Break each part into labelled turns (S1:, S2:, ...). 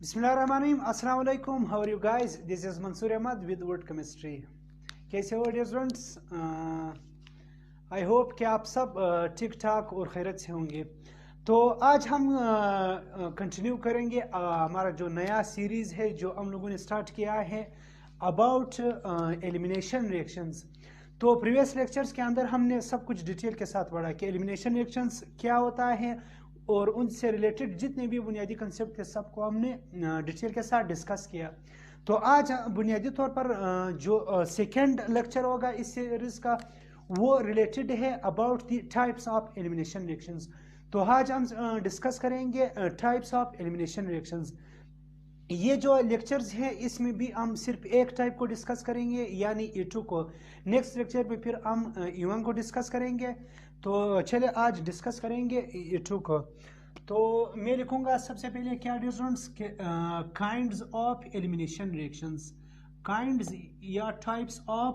S1: Bismillahirrahmanirrahim. Assalamu alaikum. How are you guys? This is Mansoor Ahmad with Word Chemistry. कैसे हो dear students? I hope कि आप सब ठीक ठाक और खैरियत से होंगे। तो आज हम कंटिन्यू करेंगे हमारा जो नया सीरीज़ है जो हम लोगों ने स्टार्ट किया है अबाउट एलिमिनेशन रिएक्शंस। तो प्रीवियस लेक्चर्स के अंदर हमने सब कुछ डिटेल के साथ पढ़ा कि एलिमिनेशन रिएक्शंस क्या होता है और उनसे रिलेटेड जितने भी बुनियादी कंसेप्ट थे सबको हमने डिटेल के साथ डिस्कस किया। तो आज बुनियादी तौर पर जो सेकेंड लेक्चर होगा इस सीरीज का वो रिलेटेड है about the types of elimination reactions. तो आज हम डिस्कस करेंगे टाइप्स ऑफ एलिमिनेशन रिएक्शंस। ये जो लेक्चर्स हैं इसमें भी हम सिर्फ एक टाइप को डिस्कस करेंगे यानी E2 को। नेक्स्ट लेक्चर में फिर हम E1 को डिस्कस करेंगे। तो चलिए आज डिस्कस करेंगे E2 को। तो मैं लिखूंगा सबसे पहले क्या difference kinds of elimination reactions, kinds या types of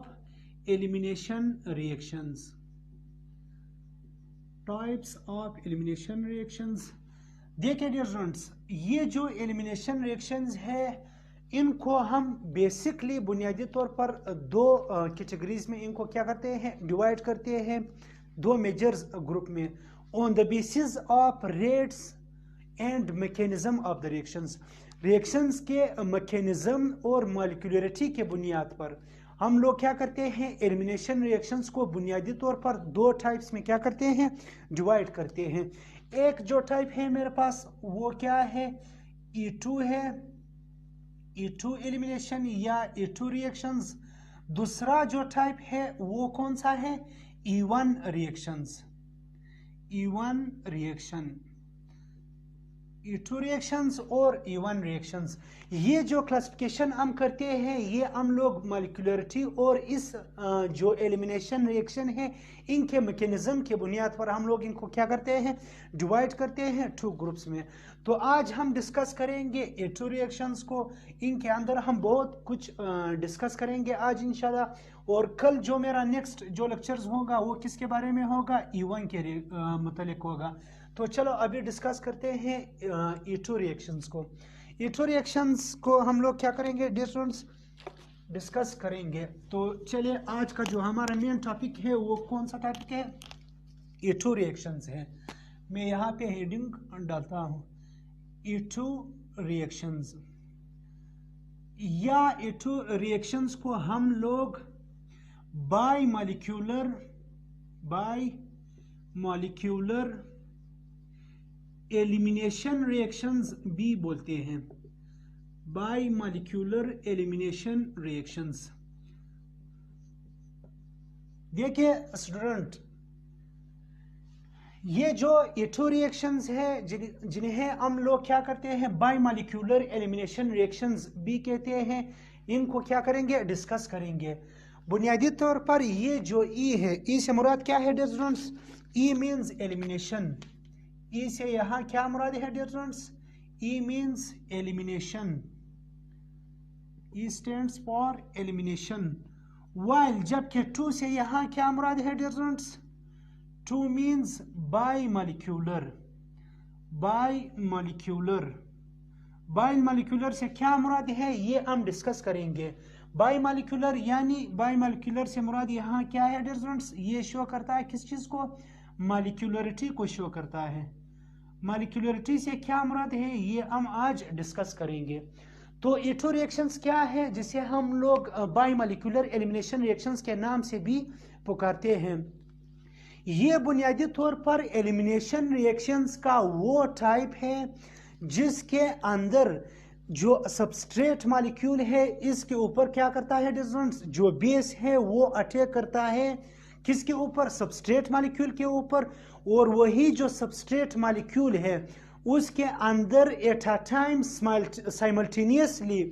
S1: elimination reactions, types of elimination reactions. देखिए डियर स्टूडेंट्स, ये जो एलिमिनेशन रिएक्शंस है इनको हम बेसिकली बुनियादी तौर पर दो कैटेगरीज में इनको क्या करते हैं, डिवाइड करते हैं दो मेजर्स ग्रुप में on the basis of rates and mechanism of the reactions. Reactions के मैकेनिज्म और मॉलिक्यूलरिटी के बुनियाद पर हम लोग क्या करते हैं, एलिमिनेशन रिएक्शंस को बुनियादी तौर पर दो टाइप्स में क्या करते हैं, डिवाइड करते हैं। एक जो टाइप है मेरे पास वो क्या है, E2 है, E2 एलिमिनेशन या E2 रिएक्शंस। दूसरा जो टाइप है वो कौन सा है, E1 reactions, E1 reaction, E2 reactions और E1 रिएक्शंस। ये जो क्लासिफिकेशन हम करते हैं ये हम लोग मॉलिक्यूलरिटी और इस जो एलिमिनेशन रिएक्शन है इनके मैकेनिज्म के बुनियाद पर हम लोग इनको क्या करते हैं, डिवाइड करते हैं टू ग्रुप्स में। तो आज हम डिस्कस करेंगे E2 रिएक्शंस को। इनके अंदर हम बहुत कुछ डिस्कस करेंगे आज इंशाल्लाह। और कल जो मेरा नेक्स्ट जो लेक्चर्स होगा वो किसके बारे में होगा, E1 के मतलब होगा। तो चलो अभी डिस्कस करते हैं E2 रिएक्शंस को। E2 रिएक्शंस को हम लोग क्या करेंगे डियर स्टूडेंट्स, डिस्कस करेंगे। तो चलिए आज का जो हमारा मेन टॉपिक है वो कौन सा टॉपिक है, E2 रिएक्शंस है। मैं यहाँ पे हेडिंग डालता हूँ E2 रिएक्शंस। या E2 रिएक्शंस को हम लोग बाई मॉलिक्यूलर एलिमिनेशन रिएक्शंस भी बोलते हैं, बाई मॉलिक्यूलर एलिमिनेशन रिएक्शंस। देखिए स्टूडेंट, ये जो E2 रिएक्शंस है जिन्हें हम लोग क्या करते हैं, बाई मॉलिक्यूलर एलिमिनेशन रिएक्शंस भी कहते हैं, इनको क्या करेंगे, डिस्कस करेंगे। बुनियादी तौर पर ये जो E है, E से मुराद क्या है dear students, E means elimination. E से यहाँ क्या मुराद है dear students, E means elimination, E stands for elimination. While जबकि 2 से यहाँ क्या मुराद है dear students, 2 means bimolecular, bimolecular से क्या मुराद है ये हम डिस्कस करेंगे। बाई मॉलिक्यूलर यानी बाई मॉलिक्यूलर से मुराद यहाँ क्या है डियर स्टूडेंट्स, ये शो करता है किस चीज को, मॉलिक्यूलरिटी को शो करता है। मॉलिक्यूलरिटी से क्या मुराद है ये हम आज डिस्कस करेंगे। तो E2 रिएक्शंस क्या है जिसे हम लोग बाई मॉलिक्यूलर एलिमिनेशन रिएक्शंस के नाम से भी पुकारते हैं। ये बुनियादी तौर पर एलिमिनेशन रिएक्शंस का वो टाइप है जिसके अंदर जो सबस्ट्रेट मॉलिक्यूल है इसके ऊपर क्या करता है डिस्टेंस, जो बेस है वो अटैक करता है किसके ऊपर, सबस्ट्रेट मॉलिक्यूल के ऊपर। और वही जो सबस्ट्रेट मॉलिक्यूल है उसके अंदर at a time simultaneously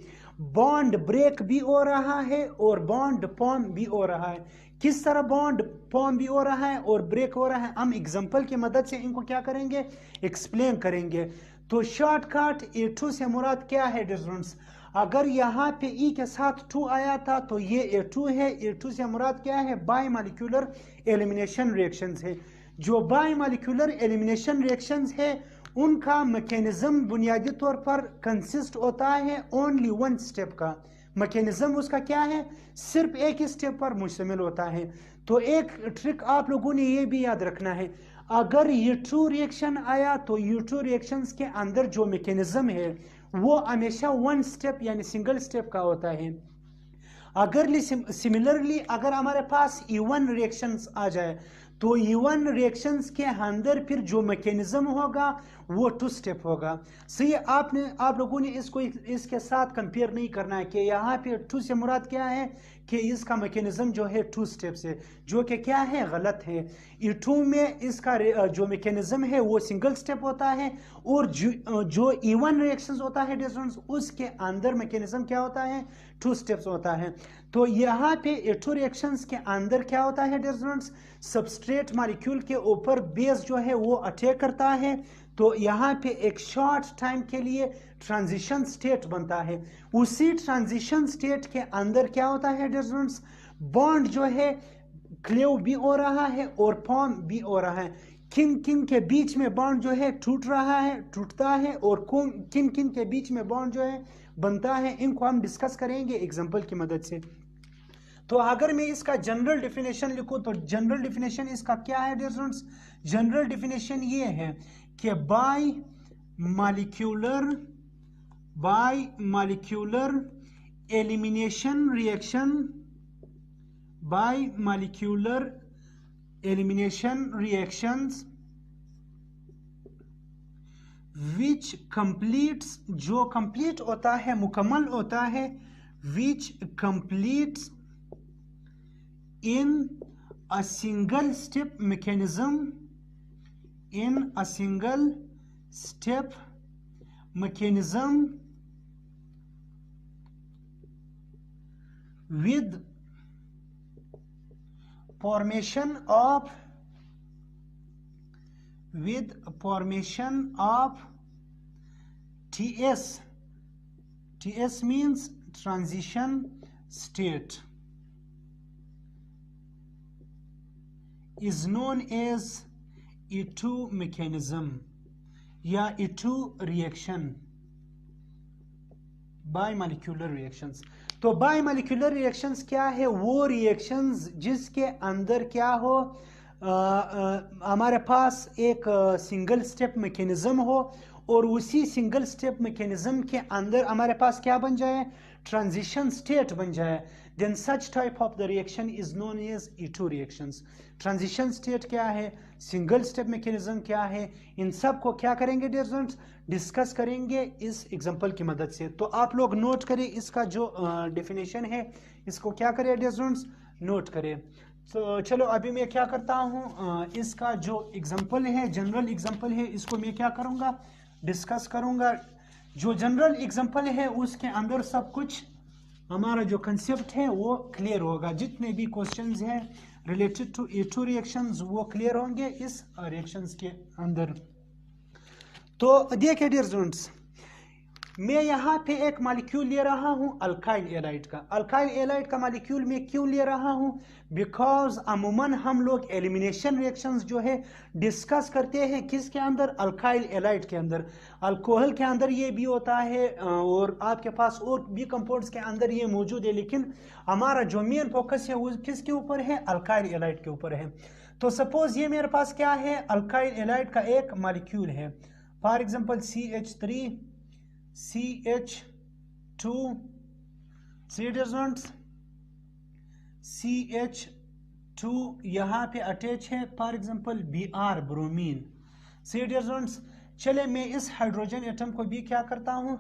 S1: bond break भी हो रहा है और बॉन्ड फॉर्म भी हो रहा है। किस तरह बॉन्ड फॉर्म भी हो रहा है और ब्रेक हो रहा है हम एग्जांपल की मदद से इनको क्या करेंगे, एक्सप्लेन करेंगे। तो शॉर्टकट E2 से मुराद क्या है डिफरेंस, अगर यहाँ पे E के साथ 2 आया था तो ये E2 है। E2 से मुराद क्या है, बाई मॉलिक्यूलर एलिमिनेशन रिएक्शंस है। जो बाई मॉलिक्यूलर एलिमिनेशन रिएक्शंस है उनका मैकेनिज्म बुनियादी तौर पर कंसिस्ट होता है ओनली वन स्टेप का। मैकेनिज्म उसका क्या है, सिर्फ एक ही स्टेप पर मुश्तमिल होता है। तो एक ट्रिक आप लोगों ने ये भी याद रखना है, अगर U2 रिएक्शन आया तो U2 रिएक्शंस के अंदर जो मैकेनिज्म है वो हमेशा वन स्टेप यानी सिंगल स्टेप का होता है। अगर सिमिलरली अगर हमारे पास E1 रिएक्शंस आ जाए तो E1 रिएक्शंस के अंदर फिर जो मैकेनिज्म होगा वो टू स्टेप होगा। सही, आप लोगों ने इसको इसके साथ कंपेयर नहीं करना है कि यहाँ पे टू से मुराद क्या है कि इसका मैकेनिज्म जो है टू स्टेप से, जो कि क्या है, गलत है। E2 में इसका जो मैकेनिज्म है वो सिंगल स्टेप होता है और जो E1 रिएक्शंस होता है डिस्टेंस उसके अंदर मैकेनिज्म क्या होता है, टू स्टेप्स होता है। तो यहाँ पे E2 रिएक्शंस के अंदर क्या होता है डिस्टेंस, सबस्ट्रेट मॉलिक्यूल के ऊपर बेस जो है वो अटैक करता है। तो यहाँ पे एक शॉर्ट टाइम के लिए ट्रांजिशन स्टेट बनता है। उसी ट्रांजिशन स्टेट के अंदर क्या होता है डिस्टेंस, बॉन्ड जो है क्लेव भी हो रहा है और फॉर्म भी हो रहा है। किन किन के बीच में बॉन्ड जो है टूट रहा है, टूटता है, और किन किन के बीच में बॉन्ड जो है बनता है, इनको हम डिस्कस करेंगे एग्जांपल की मदद से। तो अगर मैं इसका जनरल डेफिनेशन लिखूं तो जनरल डेफिनेशन इसका क्या है डिस्टेंस, जनरल डेफिनेशन ये है कि bimolecular elimination reaction, bimolecular elimination reactions which completes, जो कंप्लीट होता है, मुकम्मल होता है, which completes in a single step mechanism, in a single step mechanism with formation of TS. TS means transition state, is known as E2 mechanism या E2 reaction, bimolecular reactions. तो bimolecular reactions क्या है, वो reactions जिसके अंदर क्या हो, हमारे पास एक सिंगल स्टेप मैकेनिज्म हो और उसी सिंगल स्टेप मैकेनिज्म के अंदर हमारे पास क्या बन जाए, ट्रांजिशन स्टेट बन जाए। then such type of the reaction is known as E2 reactions। Transition state क्या है, सिंगल स्टेप मैकेनिज्म क्या है, इन सब को क्या करेंगे डिस्टेंस, डिस्कस करेंगे इस एग्जांपल की मदद से। तो आप लोग नोट करें इसका जो डेफिनेशन है, इसको क्या करें डिस्टेंस, नोट करें। तो चलो अभी मैं क्या करता हूँ, इसका जो एग्जांपल है, जनरल एग्जांपल है, इसको मैं क्या करूँगा, डिस्कस करूँगा। जो जनरल एग्जांपल है उसके अंदर सब कुछ हमारा जो कंसेप्ट है वो क्लियर होगा। जितने भी क्वेश्चंस हैं रिलेटेड टू E2 रिएक्शंस वो क्लियर होंगे इस रिएक्शंस के अंदर। तो देखिए डियर स्टूडेंट्स, मैं यहाँ पे एक मॉलिक्यूल ले रहा हूँ अल्काइल एलाइड का। अल्काइल एलाइड का मॉलिक्यूल मैं क्यों ले रहा हूँ, बिकॉज अमूमन हम लोग एलिमिनेशन रिएक्शंस जो है डिस्कस करते हैं किसके अंदर, अल्काइल एलाइड के अंदर। अल्कोहल के अंदर ये भी होता है और आपके पास और भी कंपाउंड्स के अंदर ये मौजूद है, लेकिन हमारा जो मेन फोकस है वो किसके ऊपर है, अल्काइल एलाइड के ऊपर है। तो सपोज ये मेरे पास क्या है, अल्काइल एलाइड का एक मॉलिक्यूल है, for example CH3 CH2 CH2 यहाँ पे अटैच है, फॉर एग्जाम्पल Br ब्रोमीन। चले मैं इस हाइड्रोजन एटम को भी क्या करता हूँ,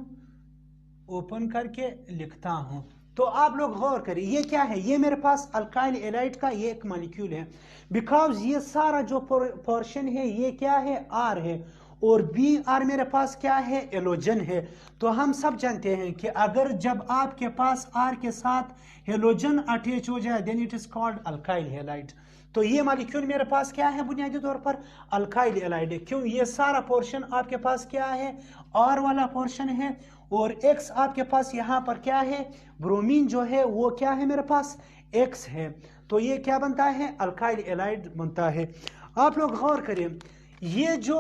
S1: ओपन करके लिखता हूँ। तो आप लोग गौर करिए ये क्या है, ये मेरे पास अल्काइल एलाइड का ये एक मॉलिक्यूल है। बिकॉज ये सारा जो पोर्शन है ये क्या है, R है, और Br मेरे पास क्या है, हेलोजन है। तो हम सब जानते हैं कि अगर जब आपके पास R के साथ हेलोजन अटैच हो जाए then it is called alkyl halide. तो ये मॉलिक्यूल मेरे पास क्या है, बुनियादी तौर पर अल्काइल हैलाइड है। क्यों, ये सारा पोर्शन आपके पास क्या है, R वाला पोर्शन है, और X आपके पास यहाँ पर क्या है, ब्रोमीन जो है वो क्या है मेरे पास, X है। तो ये क्या बनता है, अल्काइल हैलाइड बनता है। आप लोग गौर करें ये जो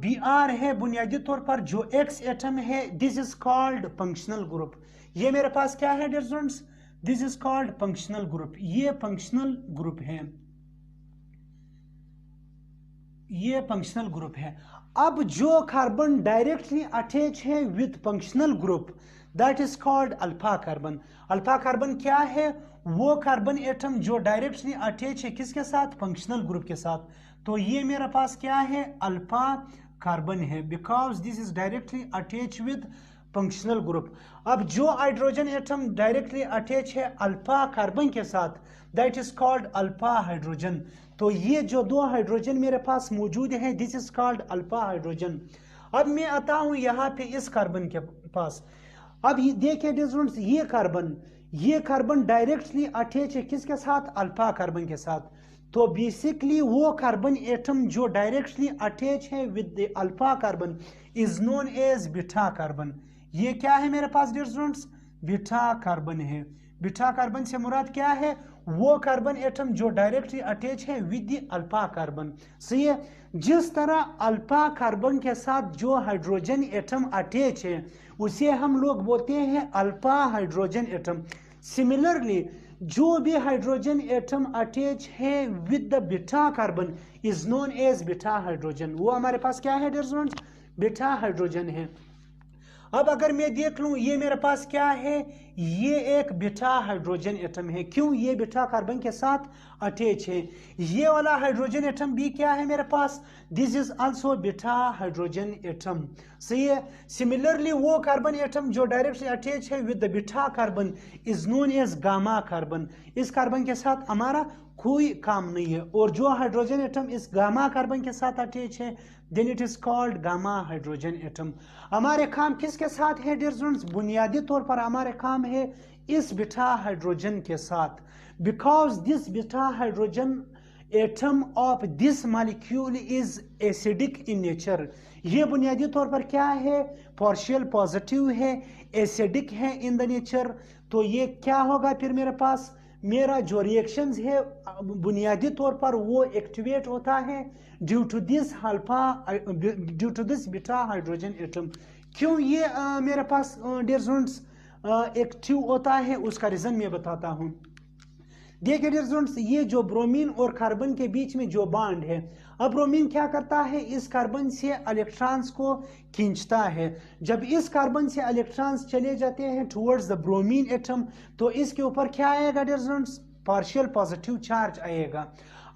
S1: Br है बुनियादी तौर पर जो X एटम है, this is called functional group. ये मेरे पास क्या है dear students, this is called functional group. ये फंक्शनल ग्रुप है, ये फंक्शनल ग्रुप है। अब जो कार्बन डायरेक्टली अटैच है with functional group, that is called alpha carbon. Alpha carbon क्या है, वो कार्बन एटम जो डायरेक्टली अटैच है किसके साथ, फंक्शनल ग्रुप के साथ। तो ये मेरे पास क्या है, अल्फा कार्बन है, because this is directly attach with functional group. अब जो हाइड्रोजन एटम डायरेक्टली अटैच है अल्फा कार्बन के साथ, that is called alpha hydrogen. तो ये जो दो हाइड्रोजन मेरे पास मौजूद है, this is called alpha hydrogen. अब मैं आता हूं यहाँ पे इस कार्बन के पास। अब देखिए स्टूडेंट्स, ये कार्बन डायरेक्टली अटैच है किसके साथ, अल्फा कार्बन के साथ। तो बेसिकली वो कार्बन एटम जो डायरेक्टली अटैच है with the alpha carbon is known as beta carbon. ये क्या है मेरे पास डियर स्टूडेंट्स, बीटा कार्बन है। बीटा कार्बन से मुराद क्या है, वो कार्बन एटम जो डायरेक्टली अटैच है विद द अल्फा कार्बन। सही है, जिस तरह अल्फा कार्बन के साथ जो हाइड्रोजन एटम अटैच है उसे हम लोग बोलते हैं अल्फा हाइड्रोजन एटम। सिमिलरली जो भी हाइड्रोजन एटम अटैच है with the beta carbon is known as beta hydrogen. वो हमारे पास क्या है डियर स्टूडेंट्स, बीटा हाइड्रोजन है। अब अगर मैं देख लूं, ये मेरे पास क्या है, ये एक बीटा हाइड्रोजन एटम है। क्यों, ये बीटा कार्बन के साथ अटैच है। ये वाला हाइड्रोजन एटम भी क्या है मेरे पास, this is also beta hydrogen atom. सही है। सिमिलरली वो कार्बन एटम जो डायरेक्टली अटैच है with the beta carbon is known as gamma carbon. इस कार्बन के साथ हमारा कोई काम नहीं है। और जो हाइड्रोजन एटम इस गामा कार्बन के साथ अटैच है, then it is called gamma hydrogen atom. हमारे काम किसके साथ है डियर स्टूडेंट्स, बुनियादी तौर पर हमारे काम है इस बीटा हाइड्रोजन के साथ, because this beta hydrogen atom of this molecule is acidic in nature. ये बुनियादी तौर पर क्या है, पार्शियल पॉजिटिव है, एसिडिक है इन द नेचर। तो ये क्या होगा फिर मेरे पास, मेरा जो रिएक्शंस है बुनियादी तौर पर वो एक्टिवेट होता है due to this beta hydrogen atom. क्यों ये मेरे पास डियर स्टूडेंट्स एक्टिव होता है, उसका रीजन मैं बताता हूं। देखिए डियर स्टूडेंट्स, ये जो ब्रोमीन और कार्बन के बीच में जो बॉन्ड है, अब ब्रोमीन क्या करता है, इस कार्बन से इलेक्ट्रॉन्स को खींचता है। जब इस कार्बन से इलेक्ट्रॉन्स चले जाते हैं टुवर्ड्स द ब्रोमीन एटम, तो इसके ऊपर क्या आएगा dear students, partial positive charge आएगा।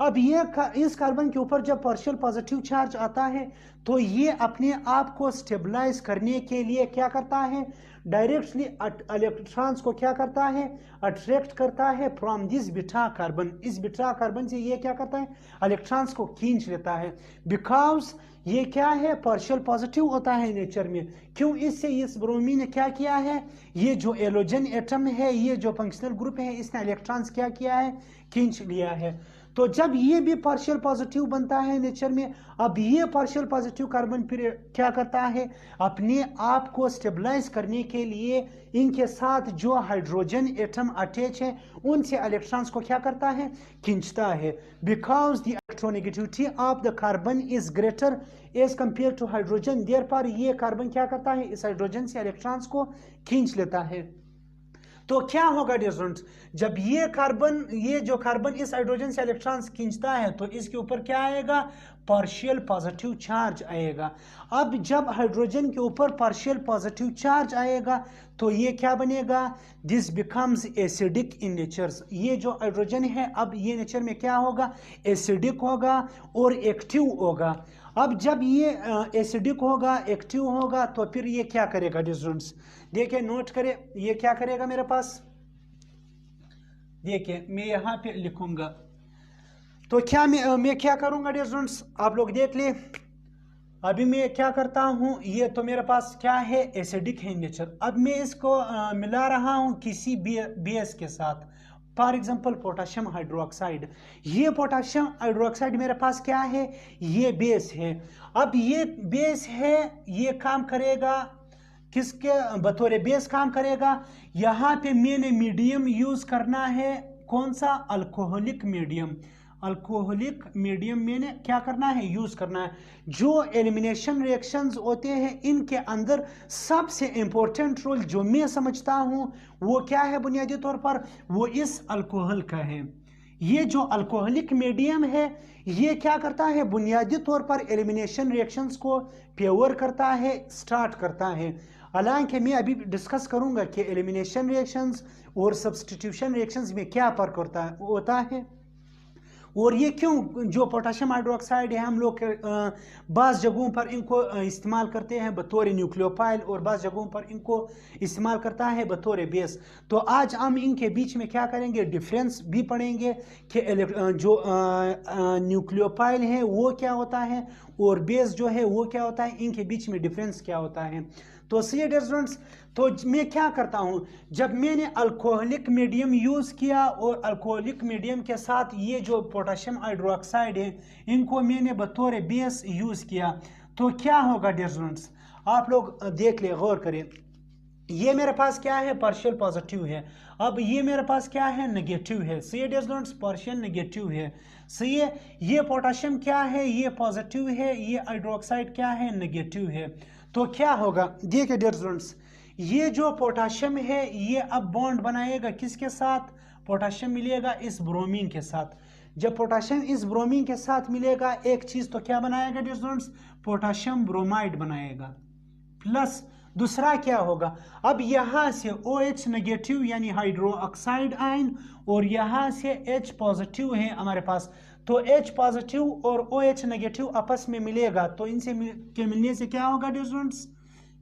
S1: अब ये इस कार्बन के ऊपर जब पार्शियल पॉजिटिव चार्ज आता है, तो ये अपने आप को स्टेबलाइज करने के लिए क्या करता है, डायरेक्टली इलेक्ट्रॉन्स को क्या करता है, अट्रैक्ट करता है फ्रॉम दिस बीटा कार्बन। इस बीटा कार्बन से ये क्या करता है, इलेक्ट्रॉन्स को खींच लेता है, बिकॉज ये क्या है, पार्शियल पॉजिटिव होता है नेचर में। क्यों, इससे इस ब्रोमीन ने क्या किया है, ये जो एलोजन एटम है, ये जो फंक्शनल ग्रुप है, इसने इलेक्ट्रॉन्स क्या किया है, खींच लिया है। तो जब ये भी पार्शियल पॉजिटिव बनता है नेचर में, अब ये पार्शियल पॉजिटिव कार्बन फिर क्या करता है, अपने आप को स्टेबलाइज करने के लिए इनके साथ जो हाइड्रोजन एटम अटैच है उनसे इलेक्ट्रॉन्स को क्या करता है, खींचता है। Because the electronegativity of the carbon is greater as compare to hydrogen, therefore ये कार्बन क्या करता है, इस हाइड्रोजन से इलेक्ट्रॉन्स को खींच लेता है। तो क्या होगा डियर स्टूडेंट्स, जब ये जो कार्बन इस हाइड्रोजन से इलेक्ट्रॉन्स खींचता है, तो इसके ऊपर क्या आएगा, पार्शियल पॉजिटिव चार्ज आएगा। अब जब हाइड्रोजन के ऊपर पार्शियल पॉजिटिव चार्ज आएगा, तो ये क्या बनेगा, this becomes acidic in nature. ये जो हाइड्रोजन है अब ये नेचर में क्या होगा, एसिडिक होगा और एक्टिव होगा। अब जब ये एसिडिक होगा, एक्टिव होगा, तो फिर ये क्या करेगा डियर स्टूडेंट्स, देखिए नोट करें, ये क्या करेगा मेरे पास, देखिए मैं यहाँ पे लिखूंगा। तो क्या मैं क्या करूंगा डियर स्टूडेंट्स, आप लोग देख ले। अभी मैं क्या करता हूँ, ये तो मेरे पास क्या है, एसिडिक है नेचर। अब मैं इसको मिला रहा हूँ किसी बेस के साथ, फॉर एग्जाम्पल पोटाशियम हाइड्रोक्साइड। ये पोटाशियम हाइड्रोक्साइड मेरे पास क्या है, ये बेस है। अब ये बेस है, ये काम करेगा किसके बतौर बेस काम करेगा। यहाँ पे मैंने मीडियम यूज करना है, कौन सा, अल्कोहलिक मीडियम। अल्कोहलिक मीडियम मैंने क्या करना है, यूज करना है। जो एलिमिनेशन रिएक्शंस होते हैं इनके अंदर सबसे इंपॉर्टेंट रोल जो मैं समझता हूं वो क्या है, बुनियादी तौर पर वो इस अल्कोहल का है। ये जो अल्कोहलिक मीडियम है ये क्या करता है, बुनियादी तौर पर एलिमिनेशन रिएक्शंस को फेवर करता है, स्टार्ट करता है। हालांकि मैं अभी डिस्कस करूंगा कि एलिमिनेशन रिएक्शंस और सब्स्टिट्यूशन रिएक्शंस में क्या फर्क होता है और ये क्यों जो पोटेशियम हाइड्रोक्साइड है हम लोग बाज़ जगहों पर इनको इस्तेमाल करते हैं बतौर न्यूक्लियोफाइल और बाज़ जगहों पर इनको इस्तेमाल करता है बतौर बेस। तो आज हम इनके बीच में क्या करेंगे, डिफरेंस भी पढ़ेंगे कि जो न्यूक्लियोफाइल है वो क्या होता है और बेस जो है वो क्या होता है, इनके बीच में डिफरेंस क्या होता है। तो सी डियर स्टूडेंट्स, तो मैं क्या करता हूं, जब मैंने अल्कोहलिक मीडियम यूज किया और अल्कोहलिक मीडियम के साथ ये जो पोटेशियम हाइड्रोक्साइड है इनको मैंने बतौर बेस यूज किया, तो क्या होगा डियर स्टूडेंट्स, आप लोग देख ले, गौर करें। ये मेरे पास क्या है, पार्शियल पॉजिटिव है। अब ये मेरे पास क्या है, नेगेटिव है। सही डियर स्टूडेंट्स, पार्शियल नेगेटिव है। सही है, ये पोटेशियम क्या है, ये पॉजिटिव है, ये हाइड्रोक्साइड क्या है, नेगेटिव है। तो क्या होगा, देखिए डियर स्टूडेंट्स, ये जो पोटेशियम है ये अब बॉन्ड बनाएगा किसके साथ, पोटेशियम मिलेगा इस ब्रोमीन के साथ। जब पोटेशियम इस ब्रोमीन के साथ मिलेगा एक चीज, तो क्या बनाएगा डियर स्टूडेंट्स, पोटेशियम ब्रोमाइड बनाएगा। प्लस दूसरा क्या होगा, अब यहां से OH नेगेटिव यानी हाइड्रो ऑक्साइड आयन और यहां से H पॉजिटिव है हमारे पास, तो H पॉजिटिव और OH नेगेटिव आपस में मिलेगा, तो इनसे के मिलने से क्या होगा डियर स्टूडेंट्स,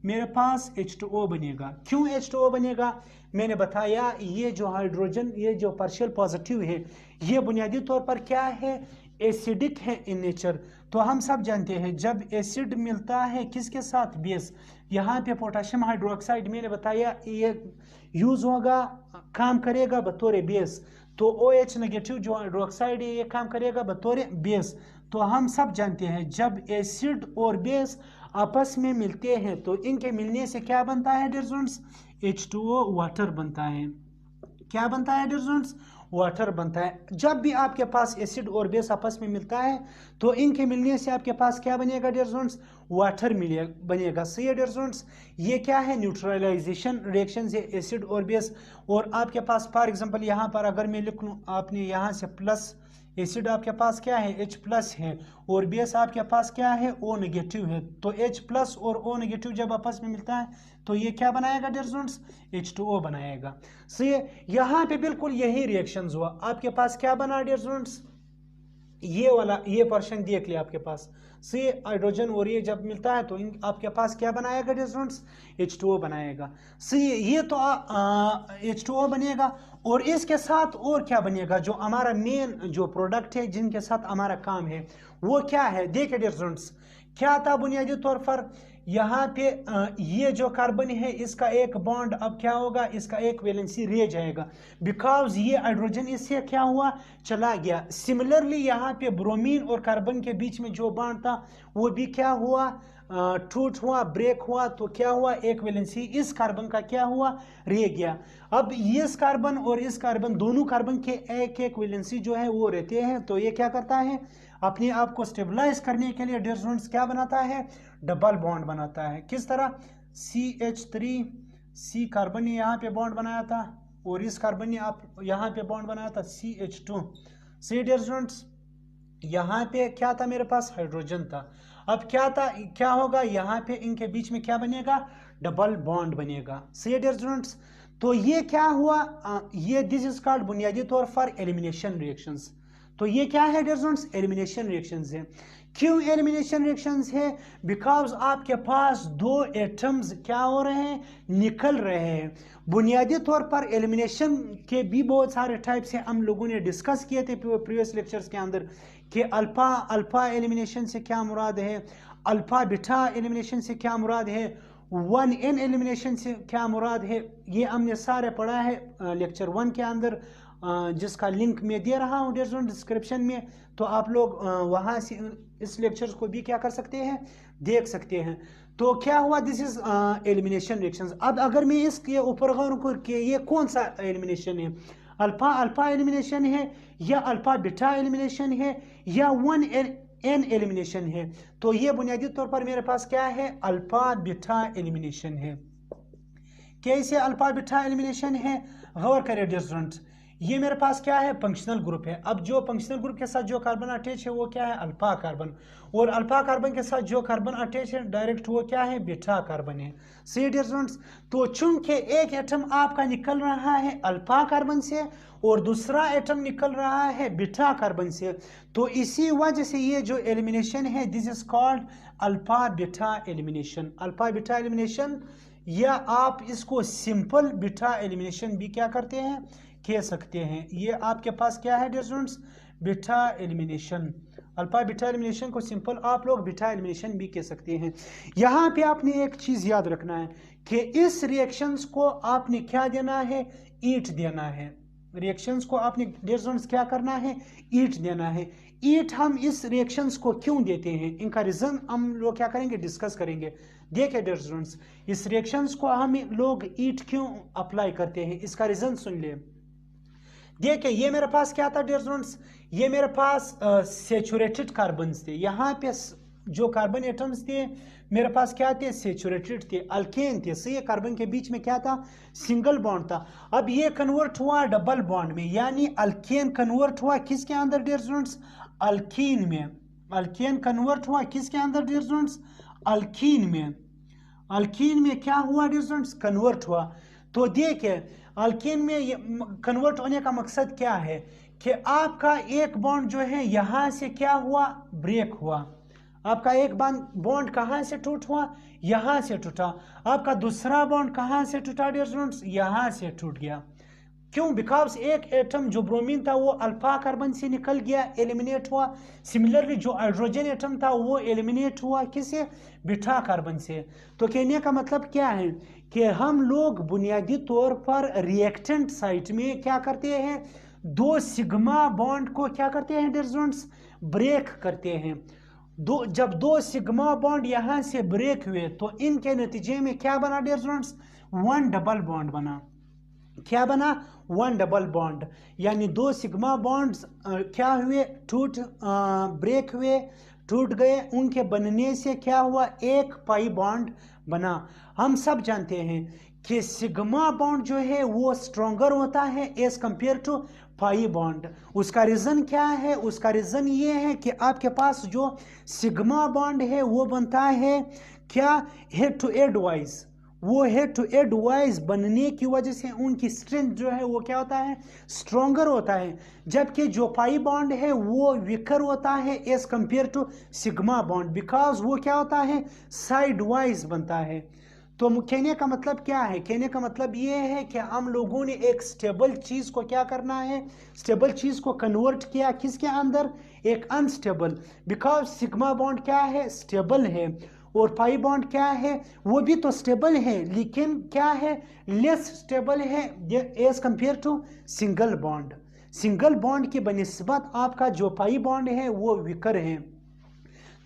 S1: मेरे पास H2O बनेगा। क्यों H2O बनेगा, मैंने बताया ये जो हाइड्रोजन, ये जो पार्शियल पॉजिटिव है ये बुनियादी तौर पर क्या है, एसिडिक है इन नेचर। तो हम सब जानते हैं जब एसिड मिलता है किसके साथ, बेस। यहाँ पे पोटेशियम हाइड्रोक्साइड मैंने बताया ये यूज होगा, काम करेगा बतौर बेस, तो OH नेगेटिव जो हाइड्रोक्साइड है ये काम करेगा बतौर बेस। तो हम सब जानते हैं जब एसिड और बेस आपस में मिलते हैं तो इनके मिलने से क्या बनता है डियर स्टूडेंट्स, H2O वाटर बनता है। क्या बनता है डियर स्टूडेंट्स, वाटर बनता है। जब भी आपके पास एसिड और बेस आपस में मिलता है तो इनके मिलने से आपके पास क्या बनेगा डियर स्टूडेंट्स, वाटर बनेगा। सही है डियर स्टूडेंट्स, ये क्या है, न्यूट्रलाइजेशन रिएक्शन है एसिड और बेस। और आपके पास फॉर एग्जांपल यहाँ पर अगर मैं लिख लूँ, आपने यहाँ से प्लस, एसिड आपके पास क्या है, H प्लस है और बेस आपके पास क्या है, O नेगेटिव है। तो H प्लस और O नेगेटिव जब आपस में मिलता है तो ये क्या बनाएगा डियर स्टूडेंट्स, H2O बनाएगा। सही है, यहाँ पे बिल्कुल यही रिएक्शंस हुआ। आपके पास क्या बना डियर स्टूडेंट्स, ये वाला, ये पर्सन देख लिया आपके पास, से हाइड्रोजन और ये जब मिलता है तो आपके पास क्या बनाएगा डियर स्टूडेंट्स, H2O बनाएगा। सी ये तो H2O बनेगा और इसके साथ और क्या बनेगा, जो हमारा मेन जो प्रोडक्ट है जिनके साथ हमारा काम है वो क्या है, देखिए डियर स्टूडेंट्स, क्या था बुनियादी तौर पर यहाँ पे ये जो कार्बन है इसका एक बॉन्ड अब क्या होगा, इसका एक वैलेंसी रह जाएगा, बिकॉज ये हाइड्रोजन इससे क्या हुआ, चला गया। सिमिलरली यहाँ पे ब्रोमीन और कार्बन के बीच में जो बॉन्ड था वो भी क्या हुआ, टूट हुआ, ब्रेक हुआ। तो क्या हुआ, एक वैलेंसी इस कार्बन का क्या हुआ, रह गया। अब इस कार्बन और इस कार्बन दोनों कार्बन के एक एक वैलेंसी जो है वो रहते हैं, तो ये क्या करता है, अपने आप को स्टेबलाइज करने के लिए डियर स्टूडेंट्स क्या बनाता है, डबल बॉन्ड बनाता है। किस तरह, CH3, C कार्बन ने यहाँ पे बॉन्ड बनाया था और इस कार्बन ने आप यहाँ पे बॉन्ड बनाया था CH2। सी डियर स्टूडेंट्स, यहाँ पे क्या था, मेरे पास हाइड्रोजन था। अब क्या था, क्या होगा, यहाँ पे इनके बीच में क्या बनेगा, डबल बॉन्ड बनेगा। सी डियर स्टूडेंट्स, तो ये क्या हुआ, ये दिस इज कॉल्ड बुनियादी तौर पर एलिमिनेशन रिएक्शंस। तो ये क्या है डियर स्टूडेंट्स, एलिमिनेशन रिएक्शंस है। क्यों एलिमिनेशन रिएक्शंस है, बिकॉज आपके पास दो एटम्स क्या हो रहे हैं, निकल रहे हैं। बुनियादी तौर पर एलिमिनेशन के भी बहुत सारे टाइप्स हैं, हम लोगों ने डिस्कस किए थे प्रीवियस लेक्चर्स के अंदर कि अल्फा एलिमिनेशन से क्या मुराद है, अल्फा बीटा एलिमिनेशन से क्या मुराद है, 1n एलिमिनेशन से क्या मुराद है। ये हमने सारे पढ़ा है लेक्चर 1 के अंदर, जिसका लिंक मैं दे रहा हूँ डिस्क्रिप्शन में, तो आप लोग वहाँ से इस लेक्चर को भी क्या कर सकते हैं, देख सकते हैं। तो क्या हुआ, दिस इज एलिमिनेशन रिएक्शंस। अब अगर मैं इसके ऊपर गौर करूं कि ये कौन सा एलिमिनेशन है, अल्फा अल्फा एलिमिनेशन है या अल्फा बीटा एलिमिनेशन है या 1n एलिमिनेशन है। तो ये बुनियादी तौर पर मेरे पास क्या है, अल्फा बीटा एलिमिनेशन है। कैसे अल्फा बीटा एलिमिनेशन है, गौर करें डियर स्टूडेंट्स, ये मेरे पास क्या है, फंक्शनल ग्रुप है। अब जो फंक्शनल ग्रुप के साथ जो कार्बन अटैच है वो क्या है, अल्फा कार्बन, और अल्फा कार्बन के साथ जो कार्बन अटैच है डायरेक्ट वो क्या है, बीटा कार्बन है। सी डियर स्टूडेंट्स, तो चूंकि एक एटम आपका निकल रहा है अल्फा कार्बन से और दूसरा एटम निकल रहा है बीटा कार्बन से, तो इसी वजह से ये जो एलिमिनेशन है this is called alpha beta elimination. Alpha beta elimination, या आप इसको सिंपल बीटा एलिमिनेशन भी क्या करते हैं, कह सकते हैं। ये आपके पास क्या है dear students, beta elimination. Alpha beta elimination को सिंपल आप लोग बीटा एलिमिनेशन भी कह सकते हैं। यहाँ पे आपने एक चीज याद रखना है कि इस रिएक्शंस को आपने क्या देना है, ईट देना है। रिएक्शंस को आपने डियर स्टूडेंट्स क्या करना है, ईट देना है। ईट हम इस रिएक्शंस को क्यों देते हैं, इनका रीजन हम लोग क्या करेंगे, डिस्कस करेंगे। देखिए डियर स्टूडेंट्स, इस रिएक्शंस को हम लोग ईट क्यों अप्लाई करते हैं, इसका रीजन सुन ले। देखिए ये मेरे पास क्या था डियर स्टूडेंट्स, ये मेरे पास सैचुरेटेड कार्बन्स थे। यहाँ पे जो कार्बन एटम्स थे मेरे पास क्या थे, सैचुरेटेड थे, अल्केन थे। सही है, कार्बन के बीच में क्या था, सिंगल बॉन्ड था। अब ये कन्वर्ट हुआ डबल बॉन्ड में, यानी अल्केन कन्वर्ट हुआ किसके अंदर डियर स्टूडेंट्स, अल्कीन में। अल्केन कन्वर्ट हुआ किसके अंदर डियर स्टूडेंट्स, अल्कीन में। अल्कीन में क्या हुआ डियर स्टूडेंट्स, कन्वर्ट हुआ। तो देखिए अल्कीन में कन्वर्ट होने का मकसद क्या है कि आपका एक बॉन्ड जो है यहां से क्या हुआ, ब्रेक हुआ। आपका एक बॉन्ड कहां से टूट हुआ, यहां से टूटा। आपका दूसरा बॉन्ड कहां से टूटा डियर स्टूडेंट्स, यहां से टूट गया। क्यों, बिकॉज एक एटम जो ब्रोमीन था वो अल्फा कार्बन से निकल गया, एलिमिनेट हुआ। सिमिलरली जो हाइड्रोजन एटम था वो एलिमिनेट हुआ किससे, बीटा कार्बन से। तो कहने का मतलब क्या है कि हम लोग बुनियादी तौर पर रिएक्टेंट साइट में क्या करते हैं, दो सिग्मा बॉन्ड को क्या करते हैं डियर स्टूडेंट्स, ब्रेक करते हैं। जब दो सिग्मा बॉन्ड यहां से ब्रेक हुए तो इनके नतीजे में क्या बना dear students, one double bond बना। क्या बना, वन डबल बॉन्ड, यानी दो सिग्मा बॉन्ड्स क्या हुए, ब्रेक हुए, टूट गए। उनके बनने से क्या हुआ, एक पाई बॉन्ड बना। हम सब जानते हैं कि सिग्मा बॉन्ड जो है वो स्ट्रॉन्गर होता है as compare to pi bond. उसका रीजन क्या है, उसका रीजन ये है कि आपके पास जो सिग्मा बॉन्ड है वो बनता है क्या, हेड टू हेड वाइज। वो हेड टू हेड वाइज बनने की वजह से उनकी स्ट्रेंथ जो है वो क्या होता है, स्ट्रॉन्गर होता है। जबकि जो पाई बॉन्ड है वो वीकर होता है as compare to sigma bond, because वो क्या होता है, साइड वाइज बनता है। तो कहने का मतलब क्या है, कहने का मतलब ये है कि हम लोगों ने एक स्टेबल चीज को क्या करना है, स्टेबल चीज को कन्वर्ट किया किसके अंदर, एक अनस्टेबल। बिकॉज सिग्मा बॉन्ड क्या है, स्टेबल है, और पाई बॉन्ड क्या है, वो भी तो स्टेबल है लेकिन क्या है, लेस स्टेबल है as compare to single bond. Single bond की बनिस्बत आपका जो पाई बॉन्ड है वो वीकर है।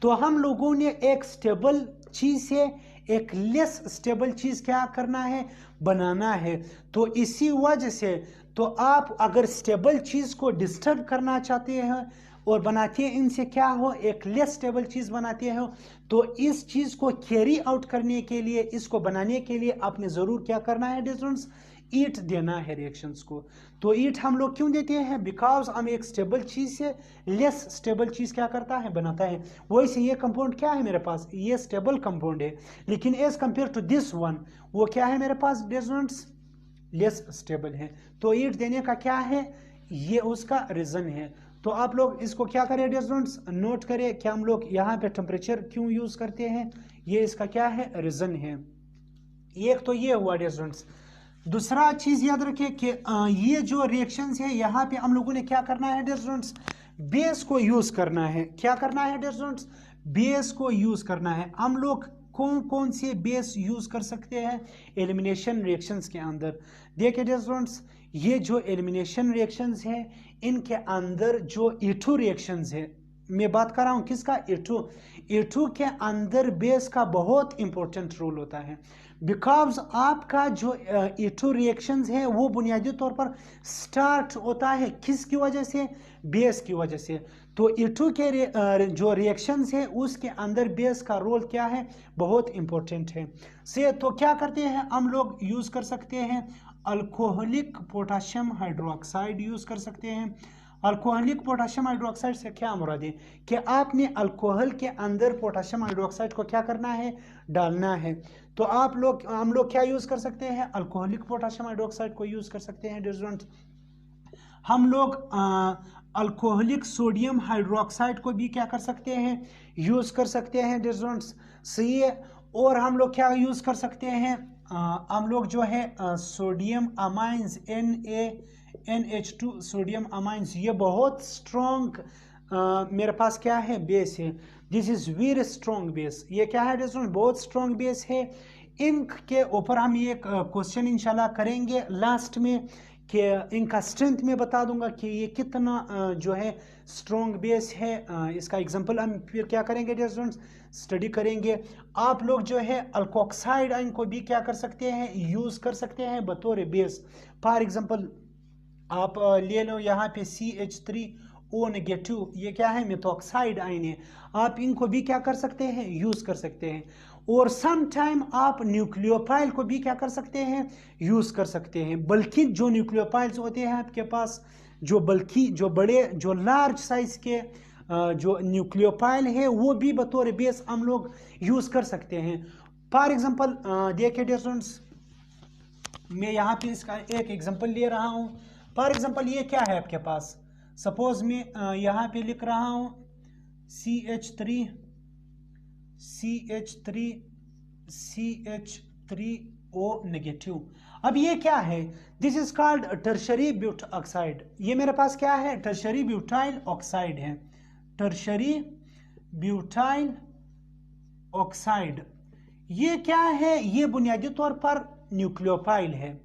S1: तो हम लोगों ने एक स्टेबल चीज से एक लेस स्टेबल चीज क्या करना है, बनाना है। तो इसी वजह से तो आप अगर स्टेबल चीज को डिस्टर्ब करना चाहते हैं और बनाते हैं इनसे क्या हो, एक लेस स्टेबल चीज बनाते हो, तो इस चीज को कैरी आउट करने के लिए, इसको बनाने के लिए आपने जरूर क्या करना है डिस्टेंस, ईट देना है रिएक्शंस को। तो ईट हम लोग क्यों देते हैं, बिकॉज हम एक स्टेबल चीज से लेस स्टेबल चीज क्या करता है, बनाता है। वैसे ये कंपाउंड क्या है मेरे पास, ये स्टेबल कंपाउंड है, लेकिन as compare to this one वो क्या है मेरे पास डिस्टेंस, लेस स्टेबल है। तो ईट देने का क्या है, ये उसका रीजन है। तो आप लोग इसको क्या करें डियर स्टूडेंट्स, नोट करें कि हम लोग यहाँ पे टेम्परेचर क्यों यूज करते हैं, ये इसका क्या है, रीजन है। एक तो ये हुआ डियर स्टूडेंट्स। दूसरा चीज याद रखें कि ये जो रिएक्शंस है यहाँ पे हम लोगों ने क्या करना है डियर स्टूडेंट्स, बेस को यूज करना है। क्या करना है डियर स्टूडेंट्स, बेस को यूज करना है। हम लोग कौन कौन से बेस यूज कर सकते हैं एलिमिनेशन रिएक्शंस के अंदर। देखिए डियर स्टूडेंट्स, ये जो एलिमिनेशन रिएक्शंस है इनके अंदर जो E2 रिएक्शंस है, मैं बात कर रहा हूं किसका, E2 के अंदर बेस का बहुत इंपॉर्टेंट रोल होता है। बिकॉज आपका जो E2 रिएक्शंस है वो बुनियादी तौर पर स्टार्ट होता है किसकी वजह से, बेस की वजह से। तो E2 के जो रिएक्शंस है उसके अंदर बेस का रोल क्या है, बहुत इंपॉर्टेंट है। से तो क्या करते हैं हम लोग, यूज कर सकते हैं अल्कोहलिक पोटाशियम हाइड्रोक्साइड यूज कर सकते हैं। अल्कोहलिक पोटाशियम हाइड्रोक्साइड से क्या मुराद है कि आपने अल्कोहल के अंदर पोटाशियम हाइड्रोक्साइड को क्या करना है, डालना है। तो हम लोग क्या यूज कर सकते हैं, अल्कोहलिक पोटाशियम हाइड्रोक्साइड को यूज कर सकते हैं डिस्टूडेंट। हम लोग अल्कोहलिक सोडियम हाइड्रोक्साइड को भी क्या कर सकते हैं, यूज कर सकते हैं डिस्टूडेंट्स, सही है। और हम लोग क्या यूज कर सकते हैं, हम लोग जो है sodium amines NH2 sodium amines, ये बहुत स्ट्रॉन्ग मेरे पास क्या है, बेस है। This is very strong base. ये क्या है डिस्टूडेंट, बहुत स्ट्रॉन्ग बेस है। इंक के ऊपर हम ये क्वेश्चन इंशाल्लाह करेंगे लास्ट में, कि इनका स्ट्रेंथ में बता दूंगा कि ये कितना जो है स्ट्रॉन्ग बेस है। इसका एग्जांपल हम फिर क्या करेंगे स्टूडेंट्स, स्टडी करेंगे। आप लोग जो है अल्कोक्साइड आयन को भी क्या कर सकते हैं, यूज कर सकते हैं बतौर बेस। फॉर एग्जांपल आप ले लो यहाँ पे CH3O नेगेटिव, ये क्या है, मेथॉक्साइड आयन है। आप इनको भी क्या कर सकते हैं, यूज कर सकते हैं। और सम टाइम आप न्यूक्लियोफाइल को भी क्या कर सकते हैं, यूज कर सकते हैं। बल्कि जो न्यूक्लियोफाइल्स होते हैं आपके पास, जो बल्कि जो बड़े जो लार्ज साइज के जो न्यूक्लियोफाइल है वो भी बतौर बेस हम लोग यूज कर सकते हैं। फॉर एग्जांपल देखिए स्टूडेंट्स, मैं यहाँ पे इसका एक एग्जांपल ले रहा हूँ। फॉर एग्जांपल ये क्या है आपके पास, सपोज मैं यहाँ पे लिख रहा हूँ CH3O नेगेटिव। अब ये क्या है, this is called tertiary butoxide. ये मेरे पास क्या है, टर्शरी ब्यूटाइल ऑक्साइड है, टर्शरी ब्यूटाइल ऑक्साइड। ये क्या है, ये बुनियादी तौर पर न्यूक्लियोफाइल है।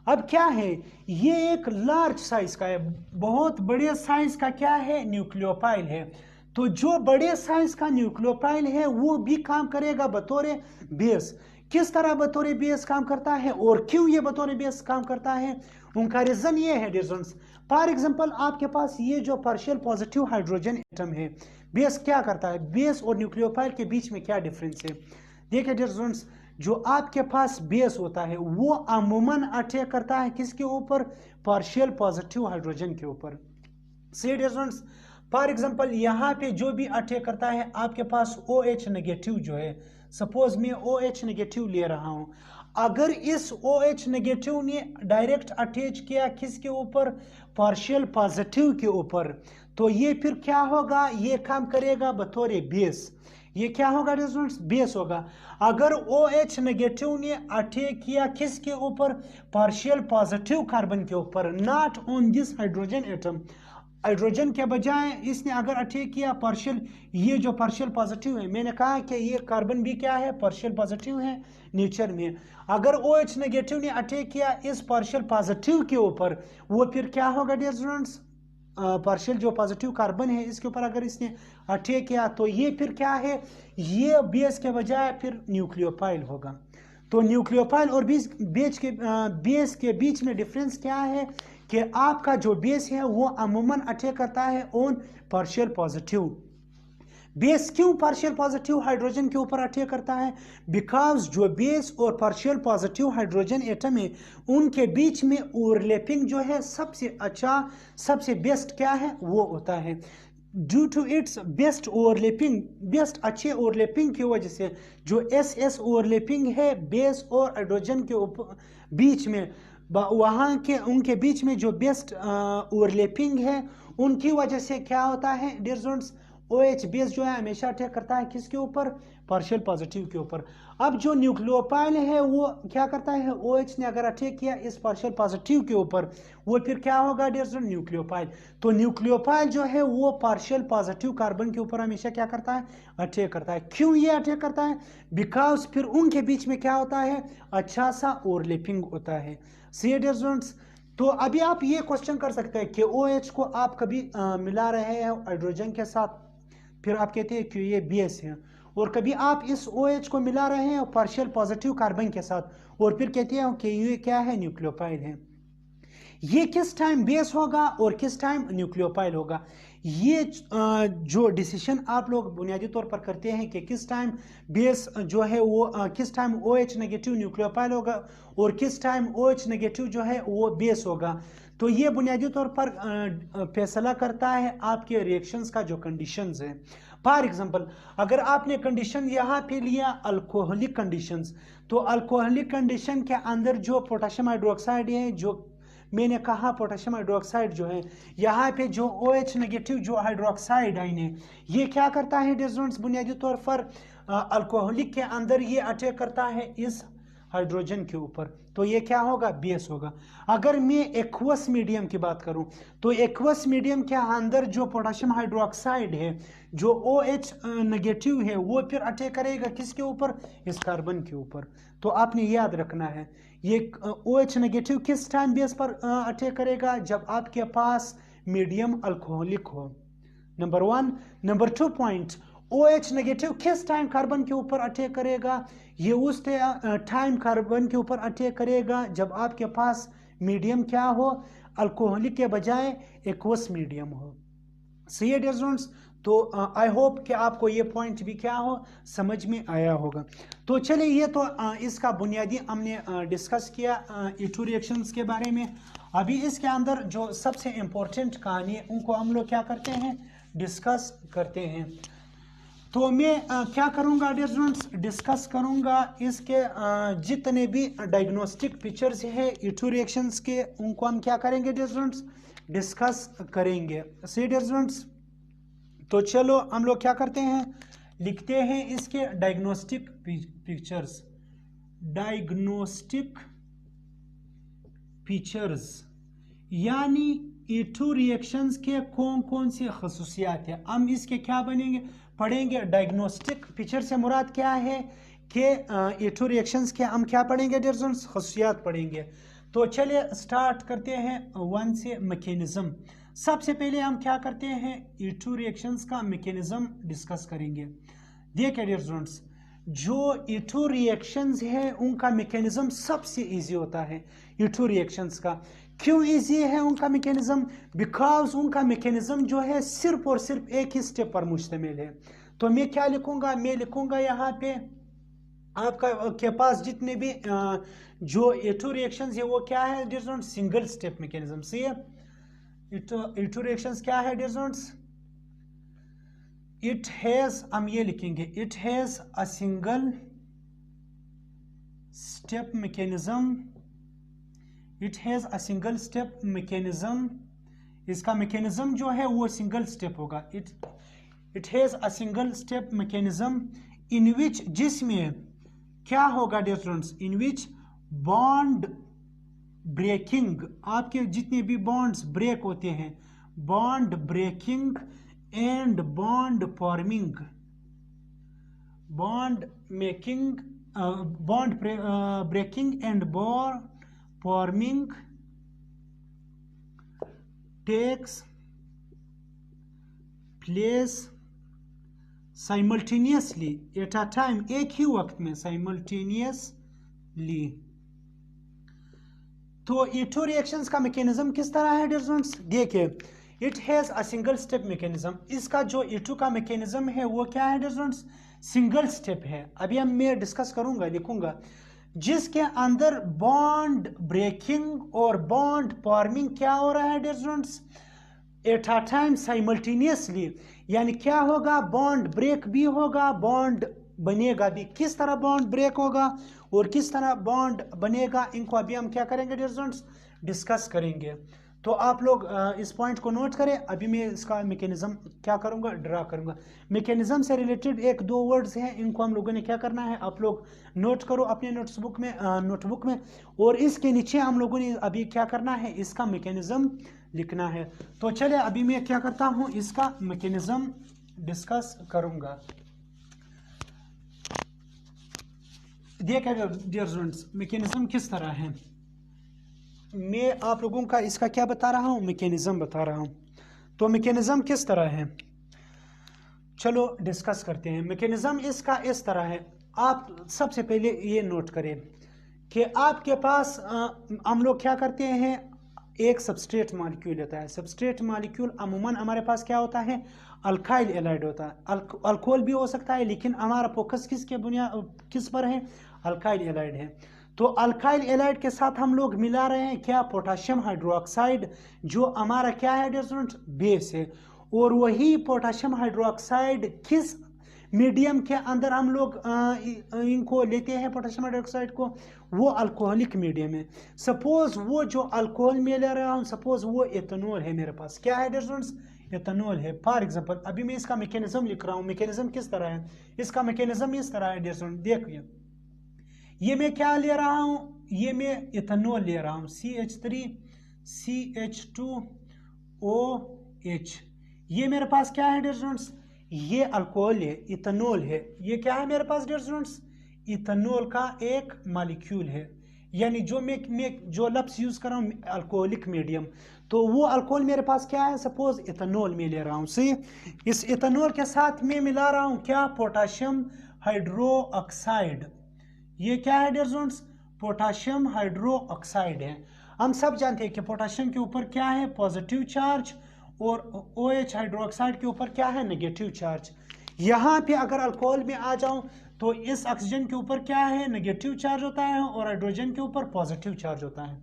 S1: अब क्या है, ये एक लार्ज साइज का है, बहुत बड़े साइज का क्या है, न्यूक्लियोफाइल है। तो जो बड़े साइज का न्यूक्लियोफाइल है वो भी काम करेगा बतौर बेस। किस तरह बतौर बेस काम करता है और क्यों ये बतौर बेस काम करता है, उनका रीजन ये है डिस्टेंस। फॉर एग्जांपल आपके पास ये जो पार्शियल पॉजिटिव हाइड्रोजन एटम है, बेस क्या करता है, बेस और न्यूक्लियोफाइल के बीच में क्या डिफरेंस है। देखिए डिस्टेंस, जो आपके पास बेस होता है वो अमूमन अटैक करता है किसके ऊपर, पार्शियल पॉजिटिव हाइड्रोजन के ऊपर। सी डिस्टेंस, फॉर एग्जांपल यहाँ पे जो भी अटैक करता है आपके पास OH नेगेटिव जो है, सपोज मैं OH नेगेटिव ले रहा हूँ, अगर इस OH नेगेटिव ने डायरेक्ट अटैच किया किसके ऊपर, पार्शियल पॉजिटिव के ऊपर, तो ये फिर क्या होगा, ये काम करेगा बतौर बेस। ये क्या होगा स्टूडेंट्स, बेस होगा। अगर OH नेगेटिव ने अटैक किया किसके ऊपर, पार्शियल पॉजिटिव कार्बन के ऊपर, not on this hydrogen atom, hydrogen के बजाय इसने अगर अटैक किया पार्शियल, ये जो पार्शियल पॉजिटिव है, मैंने कहा कि ये कार्बन भी क्या है, पार्शियल पॉजिटिव है नेचर में। अगर OH नेगेटिव ने अटैक किया इस पार्शियल पॉजिटिव के ऊपर, वो फिर क्या होगा डियर स्टूडेंट्स, पार्शियल जो पॉजिटिव कार्बन है इसके ऊपर अगर इसने अटैक किया तो ये फिर क्या है, ये बेस के बजाय फिर न्यूक्लियोफाइल होगा। तो न्यूक्लियोफाइल और बेस के बीच में डिफरेंस क्या है कि आपका जो बेस है वो अमूमन अटैक करता है ऑन पार्शियल पॉजिटिव। बेस क्यों पार्शियल पॉजिटिव हाइड्रोजन के ऊपर अटैक करता है, बिकॉज जो बेस और पार्शियल पॉजिटिव हाइड्रोजन एटम है उनके बीच में ओवरलैपिंग जो है सबसे अच्छा, सबसे बेस्ट क्या है, वो होता है। Due to its best overlapping, best अच्छे ओवरलैपिंग की वजह से जो SS ओवरलैपिंग है बेस और हाइड्रोजन के ऊपर बीच में, वहाँ के उनके बीच में जो बेस्ट ओवरलैपिंग है उनकी वजह से क्या होता है डियर स्टूडेंट्स, OH बेस जो है हमेशा अटैक करता है किसके ऊपर, पार्शियल पॉजिटिव के ऊपर। अब जो न्यूक्लियोफाइल है वो क्या करता है, OH ने अगर अटैक किया इस पार्शियल पॉजिटिव के ऊपर, वो फिर क्या होगा डियर स्टूडेंट, न्यूक्लियोफाइल। तो न्यूक्लियोफाइल जो है वो पार्शियल पॉजिटिव कार्बन के ऊपर हमेशा क्या करता है, अटैक करता है। क्यों ये अटैक करता है, बिकॉज फिर उनके बीच में क्या होता है, अच्छा सा ओवरलैपिंग होता है। सी डियर स्टूडेंट्स, तो अभी आप ये क्वेश्चन कर सकते हैं कि OH को आप कभी मिला रहे हैं हाइड्रोजन के साथ, फिर आप कहते हैं कि ये बेस है, और कभी आप इस OH को मिला रहे हैं पार्शियल पॉजिटिव कार्बन के साथ और फिर कहते हैं कि ये क्या है, न्यूक्लियोफाइल है। ये किस टाइम बेस होगा और किस टाइम न्यूक्लियोफाइल होगा, ये जो डिसीजन आप लोग बुनियादी तौर पर करते हैं कि किस टाइम बेस जो है वो किस टाइम OH नेगेटिव न्यूक्लियोफाइल होगा और किस टाइम OH नेगेटिव जो है वो बेस होगा, तो ये बुनियादी तौर पर फैसला करता है आपके रिएक्शंस का जो कंडीशंस है। फॉर एग्जांपल अगर आपने कंडीशन यहाँ पे लिया अल्कोहलिक कंडीशंस, तो अल्कोहलिक कंडीशन के अंदर जो पोटेशियम हाइड्रोक्साइड है, जो मैंने कहा पोटेशियम हाइड्रोक्साइड जो है, यहाँ पे जो OH नेगेटिव जो हाइड्रोक्साइड आयन है, ये क्या करता है डिस्टर्बेंस बुनियादी तौर पर अल्कोहलिक के अंदर ये अटैक करता है इस हाइड्रोजन के ऊपर, तो ये क्या होगा, बेस होगा। अगर मैं एक्वस मीडियम की बात करूं तो एक्वस मीडियम के अंदर जो पोटेशियम हाइड्रोक्साइड है, जो OH नेगेटिव है, वो फिर अटैक करेगा किसके ऊपर, इस कार्बन के ऊपर। तो आपने याद रखना है ये OH नेगेटिव किस टाइम बेस पर अटैक करेगा, जब आपके पास मीडियम अल्कोहलिक हो, number 1। Number 2 point, OH negative किस टाइम कार्बन के ऊपर अटैक करेगा, ये उस टाइम कार्बन के ऊपर अटैक करेगा जब आपके पास मीडियम क्या हो, अल्कोहलिक के बजाय एक्वस मीडियम हो। सही है डियर स्टूडेंट्स, तो आई होप कि आपको ये पॉइंट भी क्या हो, समझ में आया होगा। तो चलिए ये तो इसका बुनियादी हमने डिस्कस किया E2 रिएक्शंस के बारे में। अभी इसके अंदर जो सबसे इम्पोर्टेंट कहानी है उनको हम लोग क्या करते हैं, डिस्कस करते हैं। तो मैं क्या करूंगा डियर स्टूडेंट्स, डिस्कस करूंगा इसके जितने भी डायग्नोस्टिक फीचर्स है E2 रिएक्शंस के, उनको हम क्या करेंगे डियर स्टूडेंट्स, डिस्कस करेंगे। सही डियर स्टूडेंट्स, तो चलो हम लोग क्या करते हैं, लिखते हैं इसके डायग्नोस्टिक फीचर्स। डायग्नोस्टिक फीचर्स यानी E2 रिएक्शंस के कौन कौन सी खसूसियात है, हम इसके क्या बनेंगे, पढ़ेंगे। डायग्नोस्टिक फीचर से मुराद क्या है कि E2 रिएक्शंस के हम क्या पढ़ेंगे डियर स्टूडेंट्स, खसूसियात पढ़ेंगे। तो चलिए स्टार्ट करते हैं 1 से मैकेनिज्म। सबसे पहले हम क्या करते हैं, E2 रिएक्शंस का मैकेनिज्म डिस्कस करेंगे। देखिए डियर स्टूडेंट्स, जो E2 रिएक्शंस है उनका मैकेनिज्म सबसे इजी होता है E2 रिएक्शंस का। क्यों इजी है उनका मैकेनिज्म, बिकॉज उनका मैकेनिज्म जो है सिर्फ और सिर्फ एक ही स्टेप पर मुश्तमिल है। तो मैं क्या लिखूंगा, मैं लिखूंगा यहाँ पे आपका के पास जितने भी जो E2 रिएक्शंस है वो क्या है dear students, single step mechanism. See है E2 रिएक्शंस क्या है डियर स्टूडेंट्स, इट हैज, हम ये लिखेंगे, it has a single step mechanism. It has a single step mechanism, इसका मैकेनिज्म जो है वो सिंगल स्टेप होगा। It has a single step mechanism in which, जिसमें क्या होगा dear students, in which bond breaking, आपके जितने भी बॉन्ड्स ब्रेक होते हैं, bond breaking and bond forming, bond making, bond breaking and bond forming takes place simultaneously at a time, एक ही वक्त में, साइमल्टेनियसली। तो E2 रिएक्शंस का मैकेनिज्म किस तरह है डियर स्टूडेंट्स, देखिए, it has a single step mechanism, इसका जो E2 का मैकेनिज्म है वो क्या है डियर स्टूडेंट्स, सिंगल स्टेप है। अभी हम मैं डिस्कस करूंगा, लिखूंगा, जिसके अंदर बॉन्ड ब्रेकिंग और बॉन्ड फॉर्मिंग क्या हो रहा है dear students, at a time simultaneously, यानी क्या होगा, बॉन्ड ब्रेक भी होगा, बॉन्ड बनेगा भी। किस तरह बॉन्ड ब्रेक होगा और किस तरह बॉन्ड बनेगा, इनको अभी हम क्या करेंगे डियर स्टूडेंट्स, डिस्कस करेंगे। तो आप लोग इस पॉइंट को नोट करें। अभी मैं इसका मैकेनिज्म क्या करूंगा, ड्रा करूंगा। मैकेनिज्म से रिलेटेड एक दो वर्ड्स हैं, इनको हम लोगों ने क्या करना है, आप लोग नोट करो अपने नोटबुक में, और इसके नीचे हम लोगों ने अभी क्या करना है, इसका मैकेनिज्म लिखना है। तो चलिए अभी मैं क्या करता हूं, इसका मैकेनिज्म डिस्कस करूंगा। देखिए डियर स्टूडेंट्स, मैकेनिज्म किस तरह है, मैं आप लोगों का इसका क्या बता रहा हूं, मैकेनिज्म बता रहा हूं। तो मैकेनिज्म किस तरह है, चलो डिस्कस करते हैं। मैकेनिज्म इसका इस तरह है, आप सबसे पहले ये नोट करें कि आपके पास हम लोग क्या करते हैं, एक सबस्ट्रेट मॉलिक्यूल होता है। सबस्ट्रेट मॉलिक्यूल अमूमन हमारे पास क्या होता है, अल्काइल एलाइड होता है। अल्कोहल भी हो सकता है, लेकिन हमारा फोकस किस पर है, अल्काइल एलाइड है। तो अल्काइल एलाइड के साथ हम लोग मिला रहे हैं क्या, पोटाशियम हाइड्रोक्साइड, जो हमारा क्या है डियर स्टूडेंट्स, बेस है। और वही पोटाशियम हाइड्रोक्साइड किस मीडियम के अंदर हम लोग इनको लेते हैं, पोटेशियम हाइड्रोक्साइड को, वो अल्कोहलिक मीडियम है। सपोज वो जो अल्कोहल में ले रहा हूँ, सपोज वो एथेनॉल है मेरे पास, क्या है डियर स्टूडेंट्स, एथेनॉल है। फॉर एग्जांपल अभी मैं इसका मैकेनिज्म लिख रहा हूँ। मैकेनिज्म किस तरह है, इसका मैकेनिज्म इस तरह है डियर स्टूडेंट, देखिए ये मैं क्या ले रहा हूँ, ये मैं एथेनॉल ले रहा हूँ, CH3CH2OH। ये मेरे पास क्या है डियर स्टूडेंट्स, ये अल्कोहल है, इथेनॉल है। ये क्या है मेरे पास डियर स्टूडेंट्स, इथेनॉल का एक मॉलिक्यूल है। यानी जो मैं जो लफ्ज़ यूज कर रहा हूँ अल्कोहलिक मीडियम, तो वो अल्कोहल मेरे पास क्या है, सपोज इथेनॉल में ले रहा हूँ। सी इस इथेनॉल के साथ मैं मिला रहा हूँ क्या, पोटाशियम हाइड्रोक्साइड। ये क्या है डियर स्टूडेंट्स, पोटाशियम हाइड्रोक्साइड है। हम सब जानते हैं कि पोटाशियम के ऊपर क्या है, पॉजिटिव चार्ज, और OH हाइड्रोक्साइड के ऊपर क्या है, नेगेटिव चार्ज। यहाँ पे अगर अल्कोहल में आ जाऊं तो इस ऑक्सीजन के ऊपर क्या है, नेगेटिव चार्ज होता है, और हाइड्रोजन के ऊपर पॉजिटिव चार्ज होता है।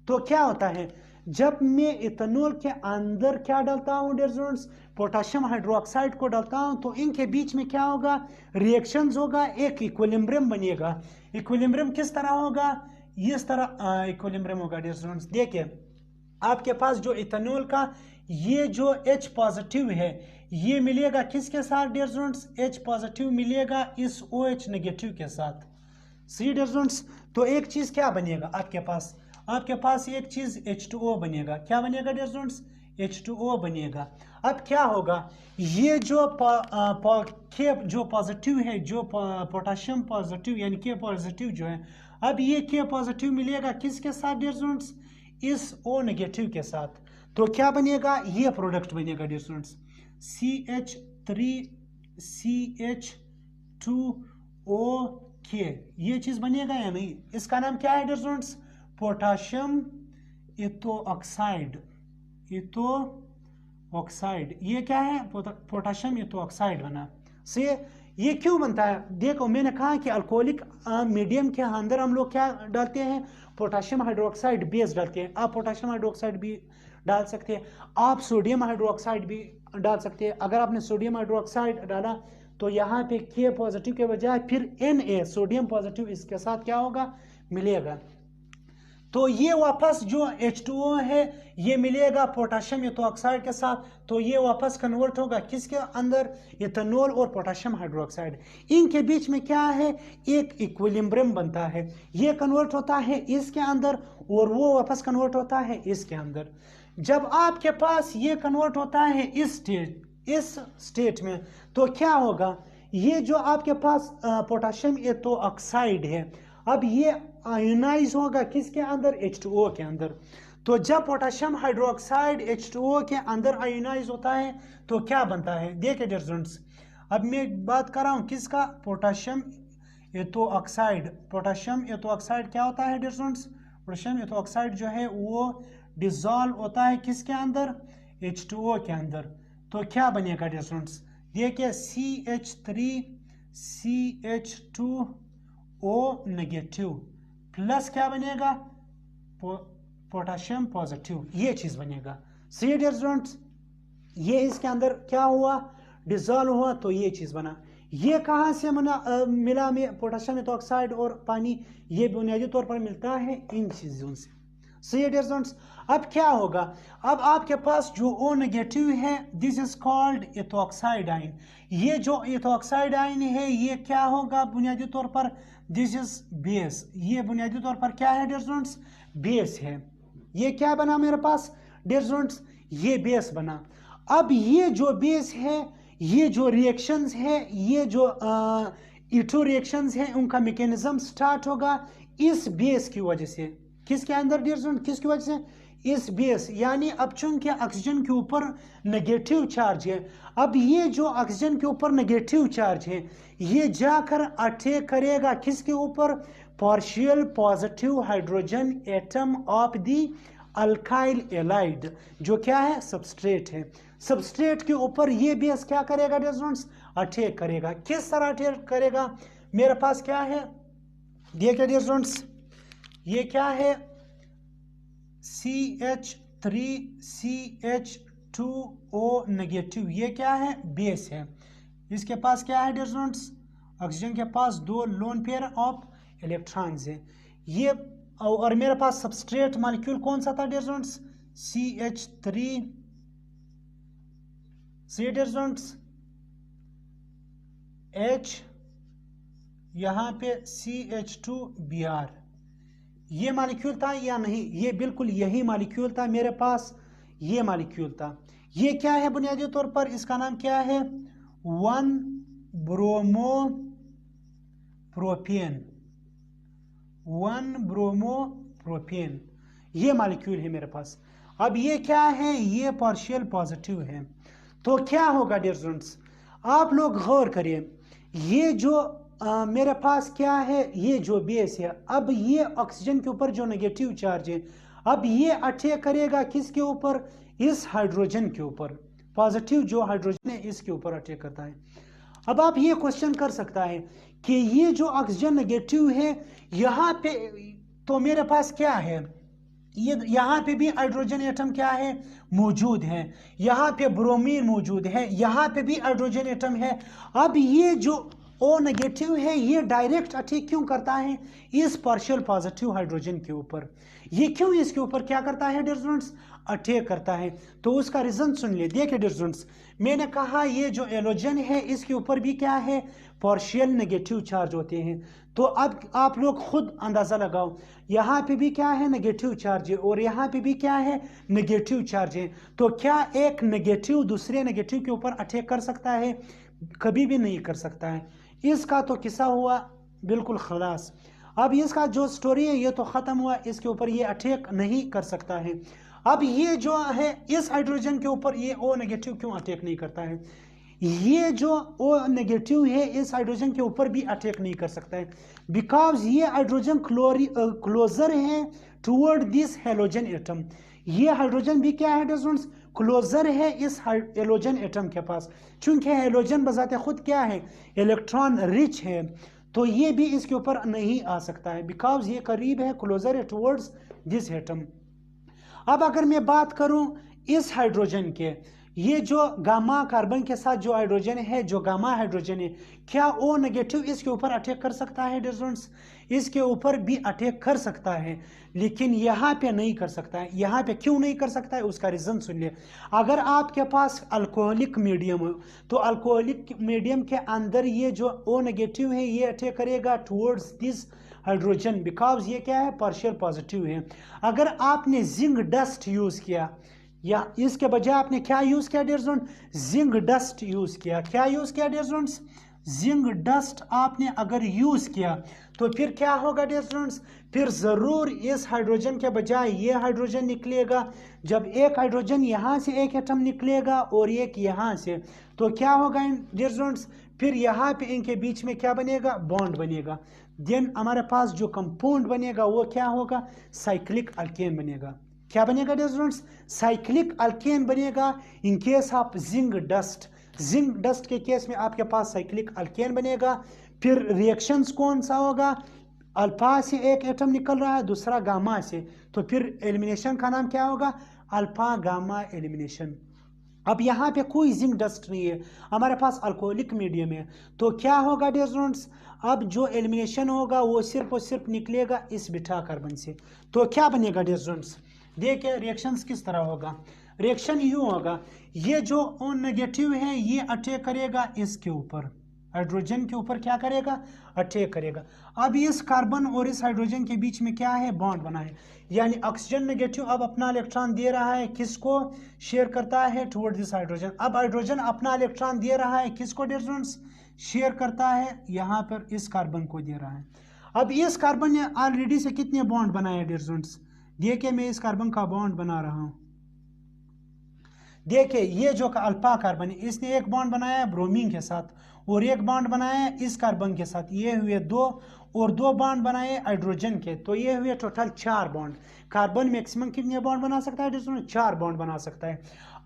S1: तो क्या होता है, जब मैं इथेनॉल के अंदर क्या डालता हूँ डियर स्टूडेंट्स, पोटाशियम हाइड्रोक्साइड को डालता हूँ, तो इनके बीच में क्या होगा, रिएक्शंस होगा, एक इक्विलिब्रियम बनेगा। इक्विलिब्रियम किस तरह होगा, इस तरह इक्विलिब्रियम होगा डियर स्टूडेंट्स। देखिए आपके पास जो इथेनॉल का ये जो H पॉजिटिव है, ये मिलेगा किसके साथ डियर स्टूडेंट्स, H पॉजिटिव मिलेगा इस OH नेगेटिव के साथ। सी डियर स्टूडेंट्स, तो एक चीज क्या बनेगा आपके पास एक चीज H2O बनेगा। क्या बनेगा डियर स्टूडेंट्स, H2O बनेगा। अब क्या होगा, ये जो जो पॉजिटिव है, जो पोटाशियम पॉजिटिव यानी के पॉजिटिव जो है, अब ये के पॉजिटिव मिलेगा किसके साथ डियर स्टूडेंट्स, इस O नेगेटिव के साथ। तो क्या बनेगा, ये प्रोडक्ट बनेगा डियर स्टूडेंट्स, CH3CH2OK। ये चीज बनेगा या नहीं, इसका नाम क्या है डियर स्टूडेंट्स, पोटाशियम इथोऑक्साइड। ये क्या है, पोटाशियम इथोऑक्साइड बना। से ये क्यों बनता है, देखो मैंने कहा कि अल्कोहलिक मीडियम के अंदर हम लोग क्या डालते हैं, पोटाशियम हाइड्रोक्साइड बेस डालते हैं। आप पोटाशियम हाइड्रोक्साइड भी डाल सकते हैं, आप सोडियम हाइड्रोक्साइड भी डाल सकते हैं। अगर आपने सोडियम हाइड्रोक्साइड डाला तो यहाँ पे के पॉजिटिव के बजाय फिर Na सोडियम पॉजिटिव इसके साथ क्या होगा, मिलेगा। तो ये वापस जो H2O है ये मिलेगा पोटाशियम इथोऑक्साइड के साथ, तो ये वापस कन्वर्ट होगा किसके अंदर, इथेनॉल और पोटाशियम हाइड्रोक्साइड। इनके बीच में क्या है, एक इक्विलिब्रियम बनता है। ये कन्वर्ट होता है इसके अंदर और वो वापस कन्वर्ट होता है इसके अंदर। जब आपके पास ये कन्वर्ट होता है इस स्टेट में, तो क्या होगा, ये जो आपके पास पोटाशियम इथोऑक्साइड है, अब ये आयोनाइज होगा किसके अंदर, H2O के अंदर। तो जब पोटाशियम हाइड्रोक्साइड H2O के अंदर आयोनाइज होता है तो क्या बनता है, देखिए डियर स्टूडेंट्स, अब मैं बात कर रहा हूँ किसका, पोटाशियम इथोऑक्साइड। पोटाशियम इथोऑक्साइड क्या होता है डियर स्टूडेंट्स, पोटाशियम इथोऑक्साइड जो है वो डिसॉल्व होता है किसके अंदर, H2O के अंदर। तो क्या बनेगा डियर स्टूडेंट्स, देखिए CH3CH2O नेगेटिव प्लस क्या बनेगा, पोटाशियम पॉजिटिव, ये चीज बनेगा। सी डियर स्टूडेंट्स, ये इसके अंदर क्या हुआ, डिसॉल्व हुआ, तो ये चीज बना। ये कहाँ से मिला में पोटाशियम इथोऑक्साइड और पानी, ये बुनियादी तौर पर मिलता है इन चीजों से। सही डियर स्टूडेंट्स, अब क्या होगा, अब आपके पास जो O नेगेटिव है, दिस इज कॉल्ड इथोऑक्साइड आयन। ये जो इथोऑक्साइड आयन है ये क्या होगा, बुनियादी तौर पर दिस इज बेस। ये बुनियादी तौर पर क्या है डियर स्टूडेंट्स, बेस है। ये क्या बना मेरे पास डियर स्टूडेंट्स, ये बेस बना। अब ये जो बेस है, ये जो रिएक्शंस है, ये जो इथो रिएक्शंस है, उनका मैकेनिज्म स्टार्ट होगा इस बेस की वजह से। किसके अंदर डियर स्टूडेंट, किसकी वजह से, इस बेस, यानी अब चूंकि ऑक्सीजन के ऊपर नेगेटिव चार्ज है, अब ये जो ऑक्सीजन के ऊपर नेगेटिव चार्ज है ये जाकर अटैक करेगा किसके ऊपर, partial positive hydrogen atom of the alkyl allied, जो क्या है सबस्ट्रेट है। सबस्ट्रेट के ऊपर ये बेस क्या करेगा डियर स्टूडेंट्स, अटैक करेगा। किस तरह अटैक करेगा, मेरे पास क्या है देखिए डियर स्टूडेंट्स, ये क्या है CH3CH2O नेगेटिव, ये क्या है बेस है। इसके पास क्या है डियर स्टूडेंट्स, ऑक्सीजन के पास 2 लोन पेयर ऑफ इलेक्ट्रॉन्स है ये, और मेरे पास सबस्ट्रेट मॉलिक्यूल कौन सा था dear students, CH3 dear students H, यहाँ पे CH2Br, ये मॉलिक्यूल था या नहीं, ये बिल्कुल यही मॉलिक्यूल था मेरे पास, ये मॉलिक्यूल था। ये क्या है बुनियादी तौर पर, इसका नाम क्या है 1-ब्रोमोप्रोपेन, 1-ब्रोमोप्रोपेन, ये मॉलिक्यूल है मेरे पास। अब ये क्या है, ये पार्शियल पॉजिटिव है। तो क्या होगा डियर स्टूडेंट्स, आप लोग गौर करिए, ये जो मेरे पास क्या है, ये जो बेस है, अब ये ऑक्सीजन के ऊपर जो नेगेटिव चार्ज है, अब ये अटैक करेगा किसके ऊपर, इस हाइड्रोजन के ऊपर, पॉजिटिव जो हाइड्रोजन है इसके ऊपर अटैक करता है। अब आप ये क्वेश्चन कर सकता है कि ये जो ऑक्सीजन नेगेटिव है यहाँ पे, तो मेरे पास क्या है, ये यहाँ पे भी हाइड्रोजन एटम क्या है मौजूद है, यहाँ पे ब्रोमीन मौजूद है, यहाँ पे भी हाइड्रोजन एटम है। अब ये जो O नेगेटिव है ये डायरेक्ट अटैक क्यों करता है इस पार्शियल पॉजिटिव हाइड्रोजन के ऊपर, ये क्यों इसके ऊपर क्या करता है डियर स्टूडेंट्स, अटैक करता है। तो उसका रीजन सुन लिए। देखिए डियर स्टूडेंट्स, मैंने कहा ये जो एलोजन है इसके ऊपर भी क्या है पार्शियल नेगेटिव चार्ज होते हैं। तो अब आप लोग खुद अंदाजा लगाओ, यहाँ पे भी क्या है नेगेटिव चार्ज है और यहाँ पे भी क्या है नेगेटिव चार्ज है। तो क्या एक नेगेटिव दूसरे नेगेटिव के ऊपर अटैक कर सकता है, कभी भी नहीं कर सकता है। इसका तो किस्सा हुआ बिल्कुल खलास। अब इसका जो स्टोरी है ये तो ख़त्म हुआ, इसके ऊपर ये अटैक नहीं कर सकता है। अब ये जो है इस हाइड्रोजन के ऊपर ये O नेगेटिव क्यों अटैक नहीं करता है, ये जो O नेगेटिव है इस हाइड्रोजन के ऊपर भी अटैक नहीं कर सकता है, बिकॉज ये हाइड्रोजन क्लोजर है टुवर्ड दिस हेलोजन एटम। ये हाइड्रोजन भी क्या है स्टूडेंट्स, क्लोजर है इस हेलोजन एटम के पास, चूंकि हेलोजन बजाते खुद क्या है इलेक्ट्रॉन रिच है, तो ये भी इसके ऊपर नहीं आ सकता है बिकॉज ये करीब है, क्लोजर है टुवर्ड्स दिस एटम। अब अगर मैं बात करूं इस हाइड्रोजन के, ये जो गामा कार्बन के साथ जो हाइड्रोजन है, जो गामा हाइड्रोजन है, क्या O नेगेटिव इसके ऊपर अटैक कर सकता है डियर स्टूडेंट्स, इसके ऊपर भी अटैक कर सकता है, लेकिन यहाँ पे नहीं कर सकता है। यहाँ पे क्यों नहीं कर सकता है उसका रीजन सुन लिए। अगर आपके पास अल्कोहलिक मीडियम हो तो अल्कोहलिक मीडियम के अंदर ये जो O नेगेटिव है ये अटैक करेगा टुवर्ड्स दिस हाइड्रोजन, बिकॉज ये क्या है पार्शियल पॉजिटिव है। अगर आपने जिंक डस्ट यूज किया या इसके बजाय आपने क्या यूज किया dear student, zinc dust use किया, क्या यूज किया डियर स्टूडेंट्स, जिंक डस्ट आपने अगर यूज किया तो फिर क्या होगा डियर स्टूडेंट्स, फिर जरूर इस हाइड्रोजन के बजाय ये हाइड्रोजन निकलेगा। जब एक हाइड्रोजन यहाँ से एक एटम निकलेगा और एक यहाँ से, तो क्या होगा डियर स्टूडेंट्स, फिर यहाँ पे इनके बीच में क्या बनेगा बॉन्ड बनेगा। देन हमारे पास जो कंपाउंड बनेगा वो क्या होगा साइक्लिक अल्केन बनेगा। क्या बनेगा डियर स्टूडेंट्स, साइक्लिक अल्केन बनेगा in case of zinc dust. Zinc dust के केस में आपके पास साइक्लिक अल्केन बनेगा। फिर रिएक्शंस कौन सा होगा, अल्फा से एक एटम निकल रहा है दूसरा गामा से, तो फिर एलिमिनेशन का नाम क्या होगा अल्फा गामा एलिमिनेशन। अब यहाँ पे कोई जिंक डस्ट नहीं है, हमारे पास अल्कोहलिक मीडियम है, तो क्या होगा डियर स्टूडेंट्स, अब जो एलिमिनेशन होगा वो सिर्फ और सिर्फ निकलेगा इस बीटा कार्बन से। तो क्या बनेगा डियर स्टूडेंट्स, देखिए रिएक्शंस किस तरह होगा। रिएक्शन यूं होगा, ये जो O नेगेटिव है ये अटैक करेगा इसके ऊपर, हाइड्रोजन के ऊपर क्या करेगा अटैक करेगा। अब इस कार्बन और इस हाइड्रोजन के बीच में क्या है बॉन्ड बना है, यानी ऑक्सीजन नेगेटिव अब अपना इलेक्ट्रॉन दे रहा है, किसको शेयर करता है टुवर्ड दिस हाइड्रोजन। अब हाइड्रोजन अपना इलेक्ट्रॉन दे रहा है किसको डियर स्टूडेंट्स, शेयर करता है यहाँ पर इस कार्बन को दे रहा है। अब इस कार्बन ने ऑलरेडी से कितने बॉन्ड बनाए डियर स्टूडेंट्स, देखिए मैं इस कार्बन का बॉन्ड बना रहा हूं। देखिए ये जो अल्फा कार्बन है इसने एक बॉन्ड बनाया है ब्रोमीन के साथ और एक बॉन्ड बनाया है इस कार्बन के साथ, ये हुए दो, और दो बॉन्ड बनाए हाइड्रोजन के, तो ये हुए टोटल 4 बॉन्ड। कार्बन मैक्सिमम कितने बॉन्ड बना सकता है? हाइड्रोजन 4 बॉन्ड बना सकता है।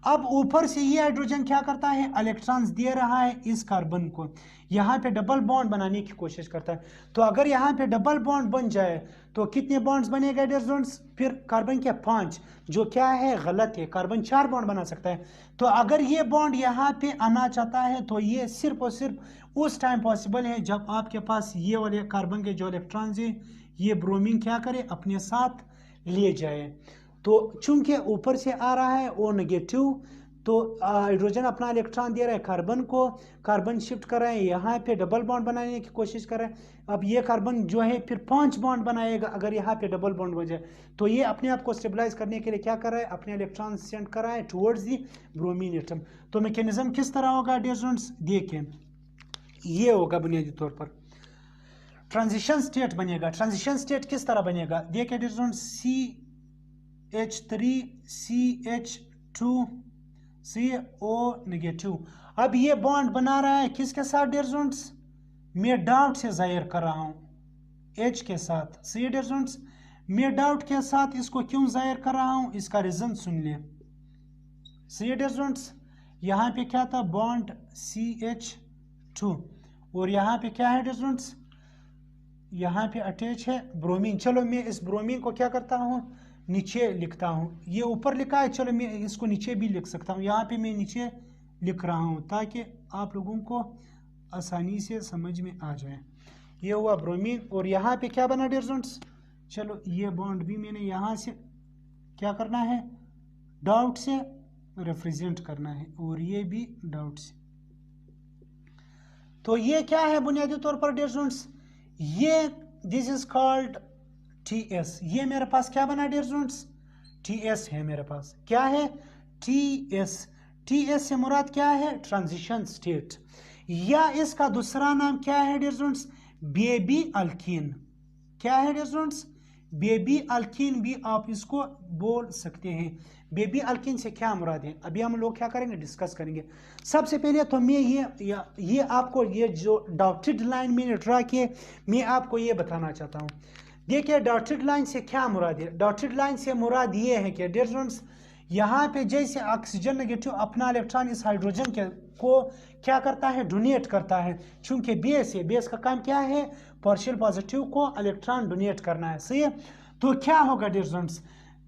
S1: अब ऊपर से ये हाइड्रोजन क्या करता है? इलेक्ट्रॉन्स दे रहा है इस कार्बन को, यहाँ पे डबल बॉन्ड बनाने की कोशिश करता है। तो अगर यहाँ पे डबल बॉन्ड बन जाए तो कितने बॉन्ड्स बनेगा हाइड्रोजन्स? फिर कार्बन के 5, जो क्या है गलत है, कार्बन 4 बॉन्ड बना सकता है। तो अगर ये बॉन्ड यहाँ पे आना चाहता है तो ये सिर्फ और सिर्फ उस टाइम पॉसिबल है जब आपके पास ये वाले कार्बन के जो इलेक्ट्रॉन्स है ये ब्रोमीन क्या करे? अपने साथ ले जाए। तो चूंकि ऊपर से आ रहा है ओ नेगेटिव, तो हाइड्रोजन अपना इलेक्ट्रॉन दे रहा है कार्बन को, कार्बन शिफ्ट कर रहा है यहाँ पे डबल बॉन्ड बनाने की कोशिश कर रहा है। अब ये कार्बन जो है फिर 5 बॉन्ड बनाएगा अगर यहाँ पे डबल बॉन्ड बन जाए। तो ये अपने आप को स्टेबलाइज करने के लिए क्या कर रहा है? अपने इलेक्ट्रॉन सेंड कर रहा है टुवर्ड्स दी ब्रोमीन एटम। तो मैकेनिज्म किस तरह होगा डियर स्टूडेंट्स? देखें ये होगा बुनियादी तौर पर ट्रांजिशन स्टेट बनेगा। ट्रांजिशन स्टेट किस तरह बनेगा? देखिए dear students, CH3CH2 CO negative. अब ये बॉन्ड बना रहा है किसके साथ डियर स्टूडेंट्स? मैं डाउट से जाहिर कर रहा हूं H के साथ। सी डियर स्टूडेंट्स, मैं डाउट के साथ इसको क्यों जाहिर कर रहा हूं, इसका रीजन सुन ले। सी डियर स्टूडेंट्स, यहाँ पे क्या था? बॉन्ड CH2 और यहाँ पे क्या है डियर स्टूडेंट्स? यहाँ पे अटैच है ब्रोमीन। चलो मैं इस ब्रोमीन को क्या करता हूँ? नीचे लिखता हूँ। ये ऊपर लिखा है, चलो मैं इसको नीचे भी लिख सकता हूँ। यहाँ पे मैं नीचे लिख रहा हूँ ताकि आप लोगों को आसानी से समझ में आ जाए। ये हुआ ब्रोमीन और यहाँ पे क्या बना डियर स्टूडेंट्स? चलो ये बॉन्ड भी मैंने यहाँ से क्या करना है? डाउट से रिप्रेजेंट करना है और ये भी डाउट से। तो ये क्या है बुनियादी तौर पर डियर स्टूडेंट्स? ये दिस इज कॉल्ड TS। ये मेरे पास क्या बना डियर स्टूडेंट्स? TS है मेरे पास। क्या है? TS। TS से मुराद क्या है? ट्रांजिशन स्टेट, या इसका दूसरा नाम क्या है डियर स्टूडेंट्स? Baby alkyne. क्या है डियर स्टूडेंट्स? बेबी अल्कीन भी आप इसको बोल सकते हैं। बेबी अल्कीन से क्या मुराद है अभी हम लोग क्या करेंगे? डिस्कस करेंगे। सबसे पहले तो मैं ये आपको ये जो डॉटेड लाइन मैंने ड्रा किए मैं आपको ये बताना चाहता हूँ। देखिए डॉटेड लाइन से क्या मुराद है? डॉटेड लाइन से मुराद ये है कि डियर स्टूडेंट्स यहाँ पे जैसे ऑक्सीजन नेगेटिव अपना इलेक्ट्रॉन इस हाइड्रोजन के को क्या करता है? डोनेट करता है। चूंकि बेस है, बेस का काम क्या है? पार्शियल पॉजिटिव को इलेक्ट्रॉन डोनेट करना है, सही है। तो क्या होगा डियर स्टूडेंट्स?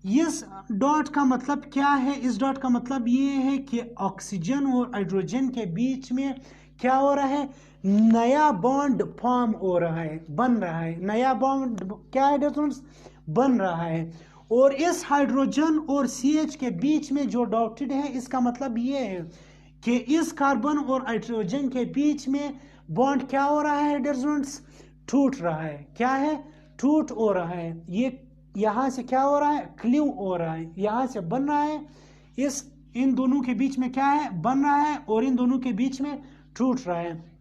S1: इस डॉट का मतलब क्या है? इस डॉट का मतलब ये है कि ऑक्सीजन और हाइड्रोजन के बीच में क्या हो रहा है? नया बॉन्ड फॉर्म हो रहा है, बन रहा है। नया बॉन्ड क्या है डियर स्टूडेंट्स? बन रहा है। और इस हाइड्रोजन और CH के बीच में जो डॉटेड है इसका मतलब ये है कि इस कार्बन और हाइड्रोजन के बीच में बॉन्ड क्या हो रहा है डियर स्टूडेंट्स? टूट रहा है। क्या है? टूट हो रहा है। ये यहाँ से क्या हो रहा है? क्लीव हो रहा है, यहाँ से बन रहा है। इन दोनों के बीच में क्या है? बन रहा है और इन दोनों के बीच में टूट रहा है।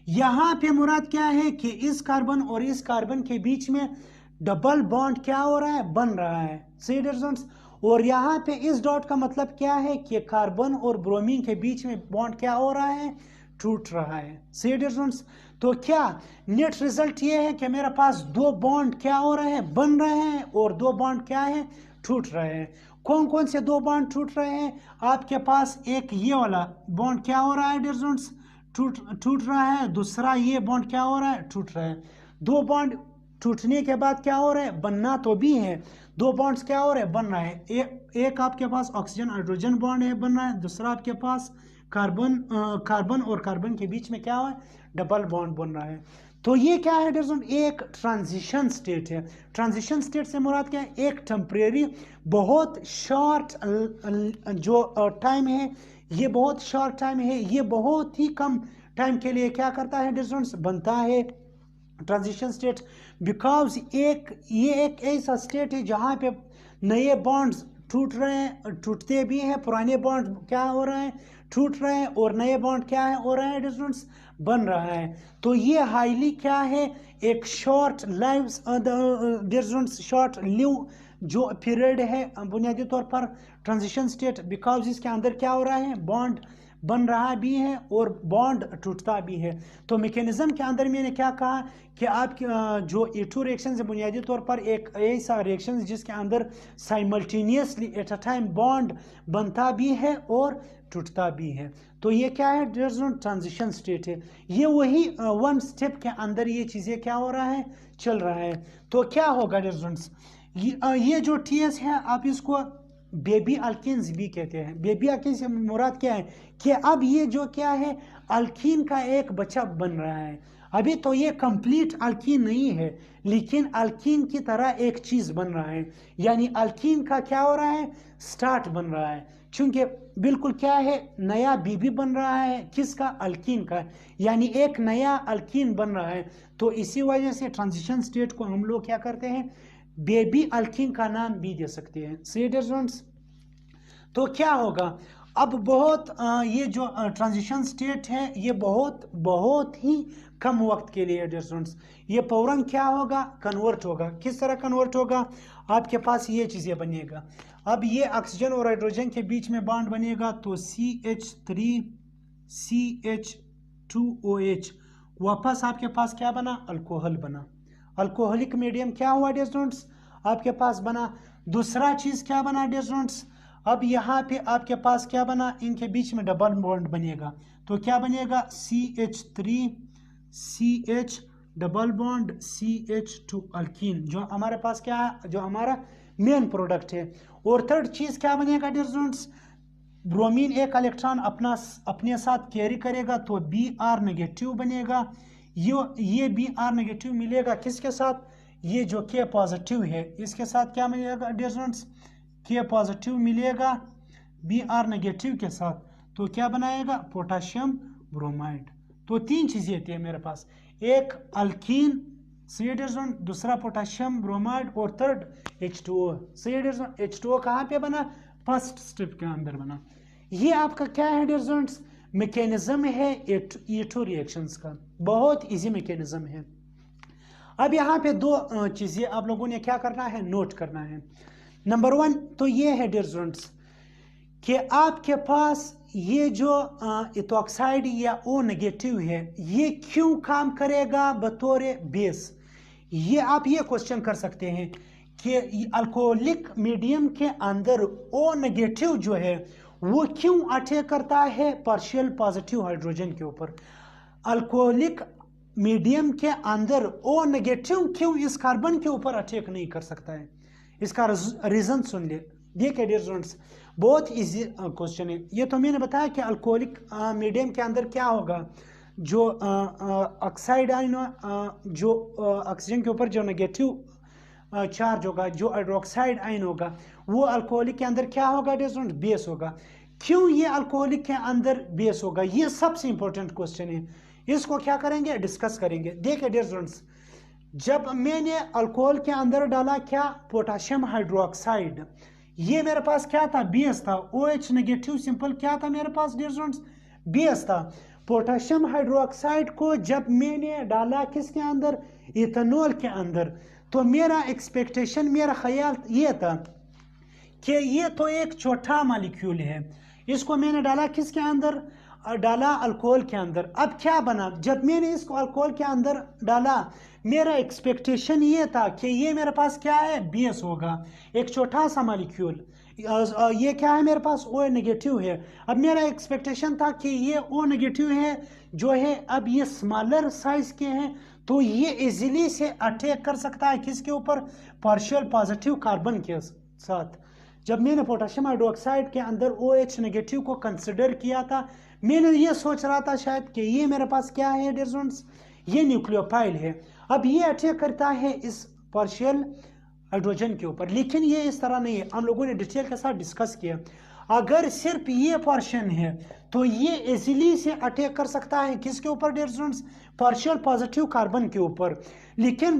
S1: यहाँ पे मुराद क्या है कि इस कार्बन और इस कार्बन के बीच में डबल बॉन्ड क्या हो रहा है? बन रहा है, सही डियर स्टूडेंट्स। और यहाँ पे इस डॉट का मतलब क्या है कि कार्बन और ब्रोमीन के बीच में बॉन्ड क्या हो रहा है? टूट रहा है, सही डियर स्टूडेंट्स। तो क्या नेट रिजल्ट ये है कि मेरे पास 2 बॉन्ड क्या हो रहे हैं? बन रहे हैं, और 2 बॉन्ड क्या है? टूट रहे हैं। कौन कौन से 2 बॉन्ड टूट रहे हैं? आपके पास एक ये वाला बॉन्ड क्या हो रहा है डियर स्टूडेंट्स? टूट रहा है। दूसरा ये बॉन्ड क्या हो रहा है? टूट रहा है। 2 बॉन्ड टूटने के बाद क्या हो रहा है? बनना तो भी है। 2 बॉन्ड्स क्या हो रहे हैं? बन रहा है। एक आपके पास ऑक्सीजन हाइड्रोजन बॉन्ड है, बन रहा है। दूसरा आपके पास कार्बन और कार्बन के बीच में क्या है? डबल बॉन्ड बन रहा है। तो ये क्या है डियर स्टूडेंट? एक ट्रांजिशन स्टेट है। ट्रांजिशन स्टेट से मुराद क्या है? एक टेम्परेरी बहुत शॉर्ट जो टाइम है, ये बहुत शॉर्ट टाइम है, ये बहुत ही कम टाइम के लिए क्या करता है डियर स्टूडेंट्स? बनता है ट्रांजिशन स्टेट। बिकॉज ये एक ऐसा स्टेट है जहाँ पे नए बॉन्ड्स टूट रहे हैं, टूटते भी हैं। पुराने बॉन्ड क्या हो रहे हैं? टूट रहे हैं। और नए बॉन्ड क्या है हो रहा है डियर स्टूडेंट्स? बन रहा है। तो ये हाईली क्या है? एक short lives dear students, short live जो पीरियड है बुनियादी तौर पर ट्रांजिशन स्टेट, बिकॉज इसके अंदर क्या हो रहा है, बॉन्ड बन रहा भी है और बॉन्ड टूटता भी है। तो मैकेनिज्म के अंदर मैंने क्या कहा कि आपकी जो E2 रिएक्शन है बुनियादी तौर पर एक ऐसा रिएक्शन जिसके अंदर simultaneously at a time bound बनता भी है और टूटता भी है। तो ये क्या है, ट्रांजिशन स्टेट है। ये वही वन स्टेप के अंदर ये चीज़ें क्या हो रहा है, चल रहा है। तो क्या होगा डिस्टेंस, ये जो TS है आप इसको बेबी अल्कीन्स भी कहते हैं। बेबी अल्कीन से मुराद क्या है कि अब ये जो क्या है, अल्कीन का एक बच्चा बन रहा है। अभी तो ये कंप्लीट अल्कीन नहीं है, लेकिन अल्कीन की तरह एक चीज बन रहा है, यानी अल्कीन का क्या हो रहा है, स्टार्ट बन रहा है। चूंकि बिल्कुल क्या है, नया बीबी बन रहा है, किसका, अल्कीन का, यानी एक नया अल्कीन बन रहा है। तो इसी वजह से ट्रांजिशन स्टेट को हम लोग क्या करते हैं, बेबी अल्कीन का नाम भी दे सकते हैं। स्टूडेंट्स, तो क्या होगा, अब बहुत ये जो ट्रांजिशन स्टेट है ये बहुत ही कम वक्त के लिए डिस्टेंस, ये फौरन क्या होगा, कन्वर्ट होगा। किस तरह कन्वर्ट होगा, आपके पास ये चीज़ें बनेगा। अब ये ऑक्सीजन और हाइड्रोजन के बीच में बॉन्ड बनेगा, तो CH3CH2OH, वापस आपके पास क्या बना, अल्कोहल बना। अल्कोहलिक मीडियम क्या हुआ डिस्टेंस, आपके पास बना। दूसरा चीज़ क्या बना डिस्टेंस, अब यहाँ पे आपके पास क्या बना, इनके बीच में डबल बॉन्ड बनेगा, तो क्या बनेगा, CH3CH double bond CH2 alkyne, जो हमारे पास क्या है, जो हमारा मेन प्रोडक्ट है। और थर्ड चीज़ क्या बनेगा डिस्टेंस, ब्रोमीन एक इलेक्ट्रॉन अपने साथ कैरी करेगा, तो Br नेगेटिव बनेगा। ये Br नेगेटिव मिलेगा किसके साथ, ये जो K पॉजिटिव है इसके साथ क्या मिलेगा डिस्टेंस, K पॉजिटिव मिलेगा Br नेगेटिव के साथ, तो क्या बनाएगा, पोटाशियम ब्रोमाइड। तो तीन चीज़ें थी मेरे पास, एक अल्कीन, दूसरा पोटाशियम ब्रोमाइड और थर्ड H2O। H2O कहाँ पे बना, फर्स्ट स्टेप के अंदर बना। ये आपका क्या है डिस्टेंस, मैकेनिज्म है E2 रिएक्शंस का, बहुत इजी मैकेनिज्म है। अब यहाँ पे दो चीज़ें आप लोगों ने क्या करना है, नोट करना है। नंबर 1 तो ये है डिस्टेंस कि आपके पास ये जो इथॉक्साइड या O नेगेटिव है, ये क्यों काम करेगा बतौर बेस। ये आप ये क्वेश्चन कर सकते हैं कि अल्कोहलिक मीडियम के अंदर O नेगेटिव जो है वो क्यों अटैक करता है पार्शियल पॉजिटिव हाइड्रोजन के ऊपर। अल्कोहलिक मीडियम के अंदर O नेगेटिव क्यों इस कार्बन के ऊपर अटैक नहीं कर सकता है, इसका रीजन सुन ले। देखिए डिस्टेंस, बहुत इजी क्वेश्चन है ये। तो मैंने बताया कि अल्कोहलिक मीडियम के अंदर क्या होगा, जो ऑक्साइड आयन, जो ऑक्सीजन के ऊपर जो नेगेटिव चार्ज होगा, जो हाइड्रोक्साइड आयन होगा, वो अल्कोहलिक के अंदर क्या होगा डिस्टेंस, बेस होगा। क्यों ये अल्कोहलिक के अंदर बेस होगा, ये सबसे इंपॉर्टेंट क्वेश्चन है, इसको क्या करेंगे, डिस्कस करेंगे। देखिए डिस्टेंस, जब मैंने अल्कोहल के अंदर डाला क्या, पोटाशियम हाइड्रोक्साइड, ये मेरे पास क्या था, बेस था। OH नेगेटिव सिंपल क्या था मेरे पास डिस्टेंस, बेस था। पोटाशियम हाइड्रोक्साइड को जब मैंने डाला किसके अंदर, इथेनॉल के अंदर, तो मेरा एक्सपेक्टेशन, मेरा ख्याल ये था कि ये तो एक छोटा मॉलिक्यूल है, इसको मैंने डाला किसके अंदर, डाला अल्कोहल के अंदर। अब क्या बना, जब मैंने इसको अल्कोहल के अंदर डाला, मेरा एक्सपेक्टेशन ये था कि ये मेरे पास क्या है, बेस होगा, एक छोटा सा मॉलिक्यूल। ये क्या है मेरे पास, O नेगेटिव है। अब मेरा एक्सपेक्टेशन था कि ये O नेगेटिव है जो है, अब ये स्मॉलर साइज के हैं, तो ये इजीली से अटैक कर सकता है किसके ऊपर, पार्शियल पॉजिटिव कार्बन के साथ। जब मैंने पोटेशियम हाइड्रोक्साइड के अंदर OH नेगेटिव को कंसिडर किया था, मैंने ये सोच रहा था शायद कि ये मेरे पास क्या है डिस्टेंस, ये न्यूक्लियोफाइल है। अब ये अटैक करता है इस पार्शियल हाइड्रोजन के ऊपर, लेकिन ये इस तरह नहीं है, हम लोगों ने डिटेल के साथ डिस्कस किया। अगर सिर्फ ये पोर्शन है तो ये इजीली से अटैक कर सकता है किसके ऊपर डिस्टेंस, पार्शियल पॉजिटिव कार्बन के ऊपर। लेकिन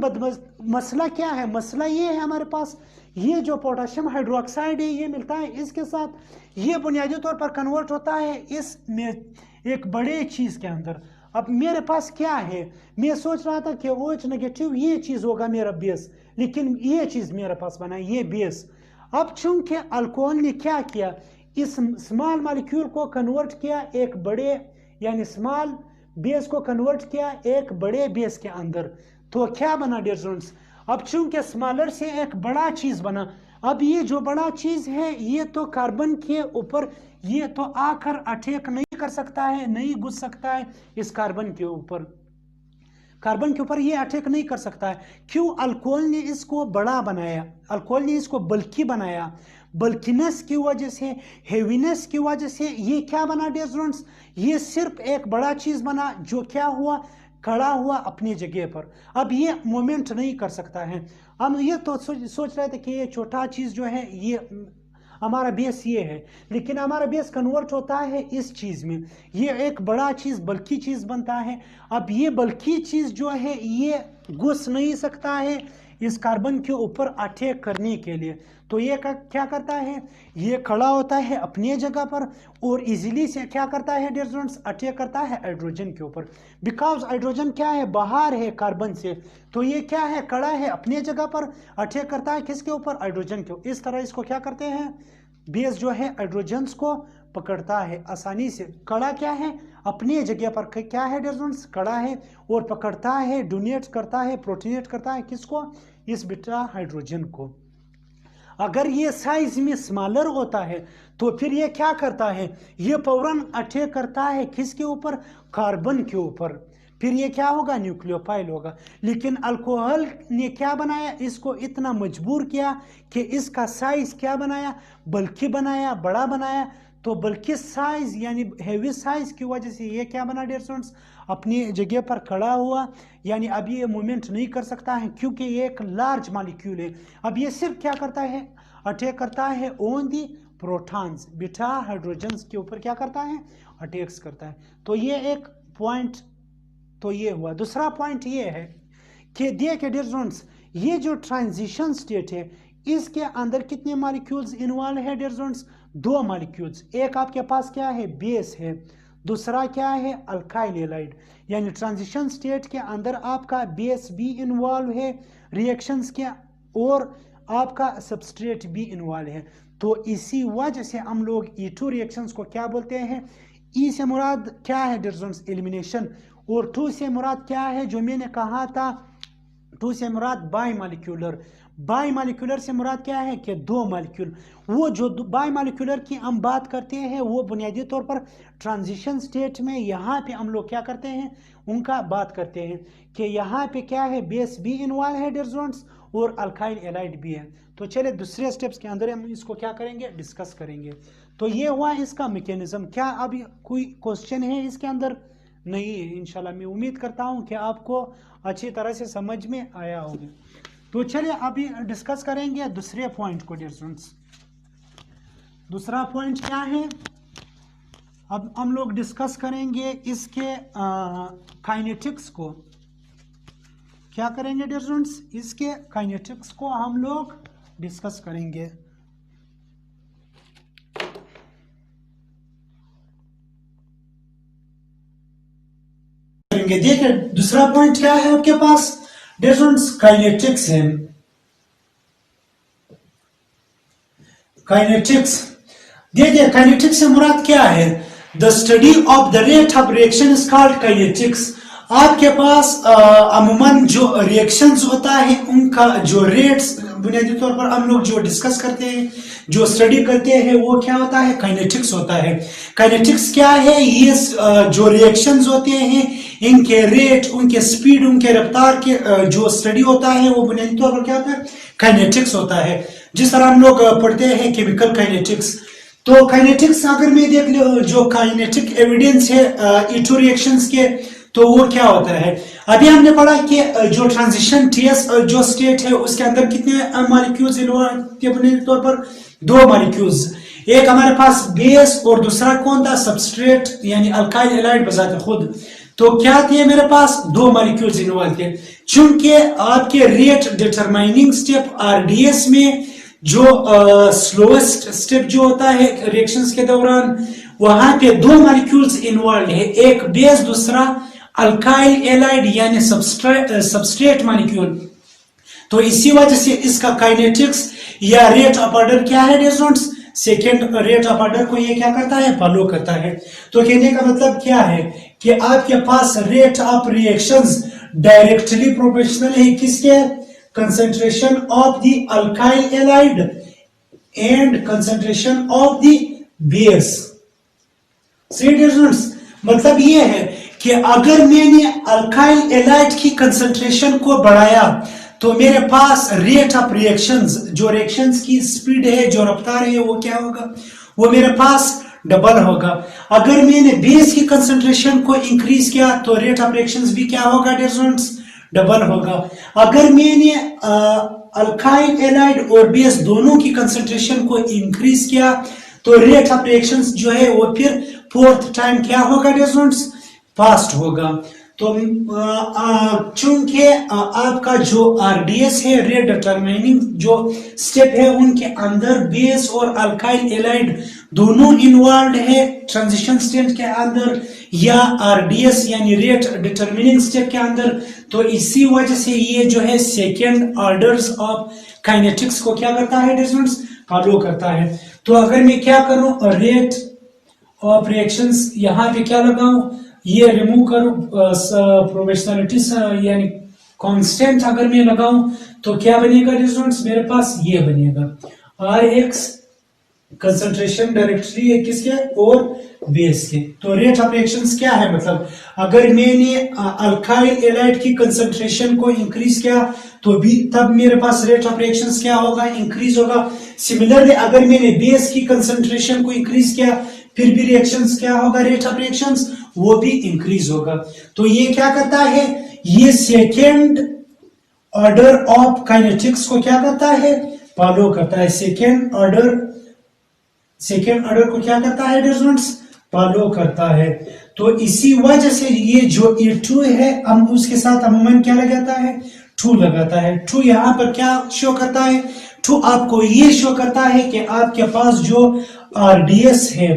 S1: मसला क्या है, मसला ये है हमारे पास ये जो पोटेशियम हाइड्रोक्साइड है ये मिलता है इसके साथ, ये बुनियादी तौर पर कन्वर्ट होता है इसमें एक बड़े चीज़ के अंदर। अब मेरे पास क्या है, मैं सोच रहा था कि OH नेगेटिव ये चीज होगा मेरा बेस, लेकिन ये चीज मेरे पास बना ये बेस। अब चूंकि अल्कोहल ने क्या किया, इस स्मॉल मॉलिक्यूल को कन्वर्ट किया एक बड़े, यानी स्मॉल बेस को कन्वर्ट किया एक बड़े बेस के अंदर, तो क्या बना डियर स्टूडेंट्स, अब चूंकि स्मॉलर से एक बड़ा चीज बना, अब ये जो बड़ा चीज है ये तो कार्बन के ऊपर ये तो आकर अटैक नहीं कर सकता है, नहीं घुस सकता है इस कार्बन के ऊपर, कार्बन के ऊपर ये अटैक नहीं कर सकता है। क्यों? अल्कोहल ने इसको बड़ा बनाया, अल्कोहल ने इसको बल्कि बनाया, बल्किनेस की वजह से, हेवीनेस की वजह से ये क्या बना डियर स्टूडेंट्स, ये सिर्फ एक बड़ा चीज बना जो क्या हुआ, खड़ा हुआ अपनी जगह पर, अब ये मूवमेंट नहीं कर सकता है। हम ये तो सोच रहे थे कि ये छोटा चीज जो है ये हमारा बेस ये है, लेकिन हमारा बेस कन्वर्ट होता है इस चीज में, ये एक बड़ा चीज बल्कि चीज बनता है। अब ये बल्कि चीज जो है ये घुस नहीं सकता है इस कार्बन के ऊपर अटैक करने के लिए, तो ये क्या करता है, ये खड़ा होता है अपनी जगह पर और इजीली से क्या करता है डियर स्टूडेंट्स, अटैक करता है हाइड्रोजन के ऊपर, बिकॉज हाइड्रोजन क्या है, बाहर है कार्बन से, तो ये क्या है, खड़ा है अपनी जगह पर, अटैक करता है किसके ऊपर, हाइड्रोजन के ऊपर। इस तरह इसको क्या करते हैं, बेस जो है हाइड्रोजन्स को पकड़ता है आसानी से, कड़ा क्या है अपनी जगह पर क्या है डियर स्टूडेंट्स, कड़ा है और पकड़ता है, डोनेट करता है, प्रोटीनेट करता है किसको, इस बीटा हाइड्रोजन को। अगर ये साइज में स्मॉलर होता है तो फिर ये क्या करता है, ये फौरन अटैक करता है किसके ऊपर, कार्बन के ऊपर, फिर ये क्या होगा, न्यूक्लियोफाइल होगा। लेकिन अल्कोहल ने क्या बनाया, इसको इतना मजबूर किया कि इसका साइज क्या बनाया, बल्कि बनाया, बड़ा बनाया, तो बल्कि साइज यानी हेवी साइज की वजह से ये क्या बना डियर स्टूडेंट्स, अपनी जगह पर खड़ा हुआ, यानी अभी ये मूवमेंट नहीं कर सकता है क्योंकि ये एक लार्ज मॉलिक्यूल है। अब ये सिर्फ क्या करता है, अटैक करता है on the protons, beta hydrogens के ऊपर क्या करता है, अटैक्स करता है। तो ये एक पॉइंट तो ये हुआ। दूसरा पॉइंट ये है कि देखिए डियर स्टूडेंट्स, ये जो ट्रांजिशन स्टेट है इसके अंदर कितने मॉलिक्यूल्स इन्वॉल्व है डियर स्टूडेंट्स, दो मॉलिक्यूल्स, एक आपके पास क्या है, बेस है, दूसरा क्या है, अल्काइल हैलाइड, यानी ट्रांजिशन स्टेट के अंदर आपका बेस भी इन्वॉल्व है रिएक्शंस के और आपका सबस्ट्रेट भी इन्वॉल्व है। तो इसी वजह से हम लोग E2 रिएक्शंस को क्या बोलते हैं, ई से मुराद क्या है डियर स्टूडेंट्स, एलिमिनेशन, और 2 से मुराद क्या है, जो मैंने कहा था 2 से मुराद बाई मॉलिक्यूलर, बाई मॉलिक्यूलर से मुराद क्या है कि दो मॉलिक्यूल, वो जो बाई मॉलिक्यूलर की हम बात करते हैं वो बुनियादी तौर पर ट्रांजिशन स्टेट में यहाँ पे हम लोग क्या करते हैं, उनका बात करते हैं कि यहाँ पे क्या है, बेस भी इन्वॉल्व है डियर स्टूडेंट्स और अल्काइल हैलाइड भी है। तो चलिए दूसरे स्टेप्स के अंदर हम इसको क्या करेंगे, डिस्कस करेंगे। तो ये हुआ इसका मैकेनिज्म। क्या अभी कोई क्वेश्चन है इसके अंदर? नहीं है। इंशाल्लाह मैं उम्मीद करता हूँ कि आपको अच्छी तरह से समझ में आया होगा। तो चलिए अभी डिस्कस करेंगे दूसरे पॉइंट को डियर स्टूडेंट्स। दूसरा पॉइंट क्या है, अब हम लोग डिस्कस करेंगे इसके काइनेटिक्स को। क्या करेंगे डियर स्टूडेंट्स, इसके काइनेटिक्स को हम लोग डिस्कस करेंगे। देखिए दूसरा पॉइंट क्या है आपके पास डियर स्टूडेंट्स, काइनेटिक्स है। काइनेटिक्स देखिए, काइनेटिक्स से मुराद क्या है, the study of the rate of reaction is called kinetics. आपके पास अमूमन जो रिएक्शंस होता है उनका जो रेट्स बुनियादी तौर पर हम लोग जो डिस्कस करते हैं, जो स्टडी करते हैं, वो क्या होता है, काइनेटिक्स होता है। काइनेटिक्स क्या है, ये जो रिएक्शंस होते हैं इनके रेट, उनके स्पीड, उनके रफ्तार के जो स्टडी होता है वो बुनियादी तौर पर क्या होता है, काइनेटिक्स होता है। जिस तरह हम लोग पढ़ते हैं केमिकल काइनेटिक्स, तो काइनेटिक्स अगर मैं देख लो जो काइनेटिक एविडेंस है E2 रिएक्शंस के, तो वो क्या होता है। अभी हमने पढ़ा कि जो ट्रांजिशन टीएस जो स्टेट है उसके अंदर कितने मॉलिक्यूल्स बुनियादी तौर पर दो मॉलिक्यूल्स, एक हमारे पास बेस और दूसरा कौन था, सबस्ट्रेट यानी अल्काइल हैलाइड बजाते खुद। तो क्या थे मेरे पास, दो मॉलिक्यूल्स इन्वॉल्व थे। चूंकि आपके रेट डिटरमाइनिंग स्टेप RDS में जो स्लोएस्ट स्टेप जो होता है रिएक्शंस के दौरान, वहां पे दो मॉलिक्यूल्स इन्वॉल्व है, एक बेस दूसरा अल्काइल एलाइड यानी सबस्ट्रेट मॉलिक्यूल। तो इसी वजह से इसका काइनेटिक्स या रेट ऑफ ऑर्डर क्या है dear students, second rate of order को ये क्या करता है, फॉलो करता है। तो कहने का मतलब क्या है कि आपके पास rate of reactions directly proportional है किसके, concentration of the alkyl halide and concentration of the base. सही डियर स्टूडेंट्स, मतलब ये है कि अगर मैंने अल्काइल एलाइड की कंसंट्रेशन को बढ़ाया तो मेरे पास रेट ऑफ रिएक्शंस, जो रिएक्शंस की स्पीड है, जो रफ्तार है, वो क्या होगा, वो मेरे पास डबल होगा। अगर मैंने बेस की कंसंट्रेशन को इंक्रीज किया तो रेट ऑफ रिएक्शंस भी क्या होगा डियर स्टूडेंट्स, डबल होगा। अगर मैंने अल्काइल एलाइड और बेस दोनों की कंसंट्रेशन को इंक्रीज किया तो रेट ऑफ रिएक्शंस जो है वो फिर फोर्थ टाइम क्या होगा डियर स्टूडेंट्स, फास्ट होगा। तो चूंकि आपका जो आरडीएस है, रेट डिटरमाइनिंग जो स्टेप है, उनके अंदर बेस और अल्काइल एलाइड दोनों इन्वॉल्व है ट्रांजिशन स्टेट के अंदर या आरडीएस यानी रेट डिटरमिनिंग स्टेप के अंदर, तो इसी वजह से ये जो है सेकेंड ऑर्डर्स ऑफ काइनेटिक्स को क्या करता है स्टूडेंट्स, फॉलो करता है। तो अगर मैं क्या करूं, रेट ऑफ रिएक्शंस यहाँ पे क्या लगाऊं, ये रिमूव करूं, प्रोपोर्शनलिटी यानी कांस्टेंट अगर मैं लगाऊं तो क्या बनेगा स्टूडेंट्स, मेरे पास ये बनेगा आर एक्स कंसंट्रेशन डायरेक्टली है किसके, और बेस के। तो रेट ऑफ रिएक्शंस क्या है, मतलब अगर मैंने अल्काइल एलाइड की कंसंट्रेशन को इंक्रीज किया तो भी तब मेरे पास रेट ऑफ रिएक्शंस क्या होगा, इंक्रीज होगा। सिमिलरली अगर मैंने बेस की कंसंट्रेशन को इंक्रीज किया फिर भी रिएक्शंस क्या होगा, रेट ऑफ रिएक्शंस वो भी इंक्रीज होगा। तो ये क्या करता है, ये सेकेंड ऑर्डर ऑफ काइनेटिक्स को क्या करता है, फॉलो करता है। सेकेंड ऑर्डर को क्या करता है स्टूडेंट्स, फॉलो करता है। तो इसी वजह से ये जो E2 है हम उसके साथ अमूमन क्या लगाता है, 2 लगाता है। 2 यहाँ पर क्या शो करता है, 2 आपको ये शो करता है कि आपके पास जो आरडीएस है,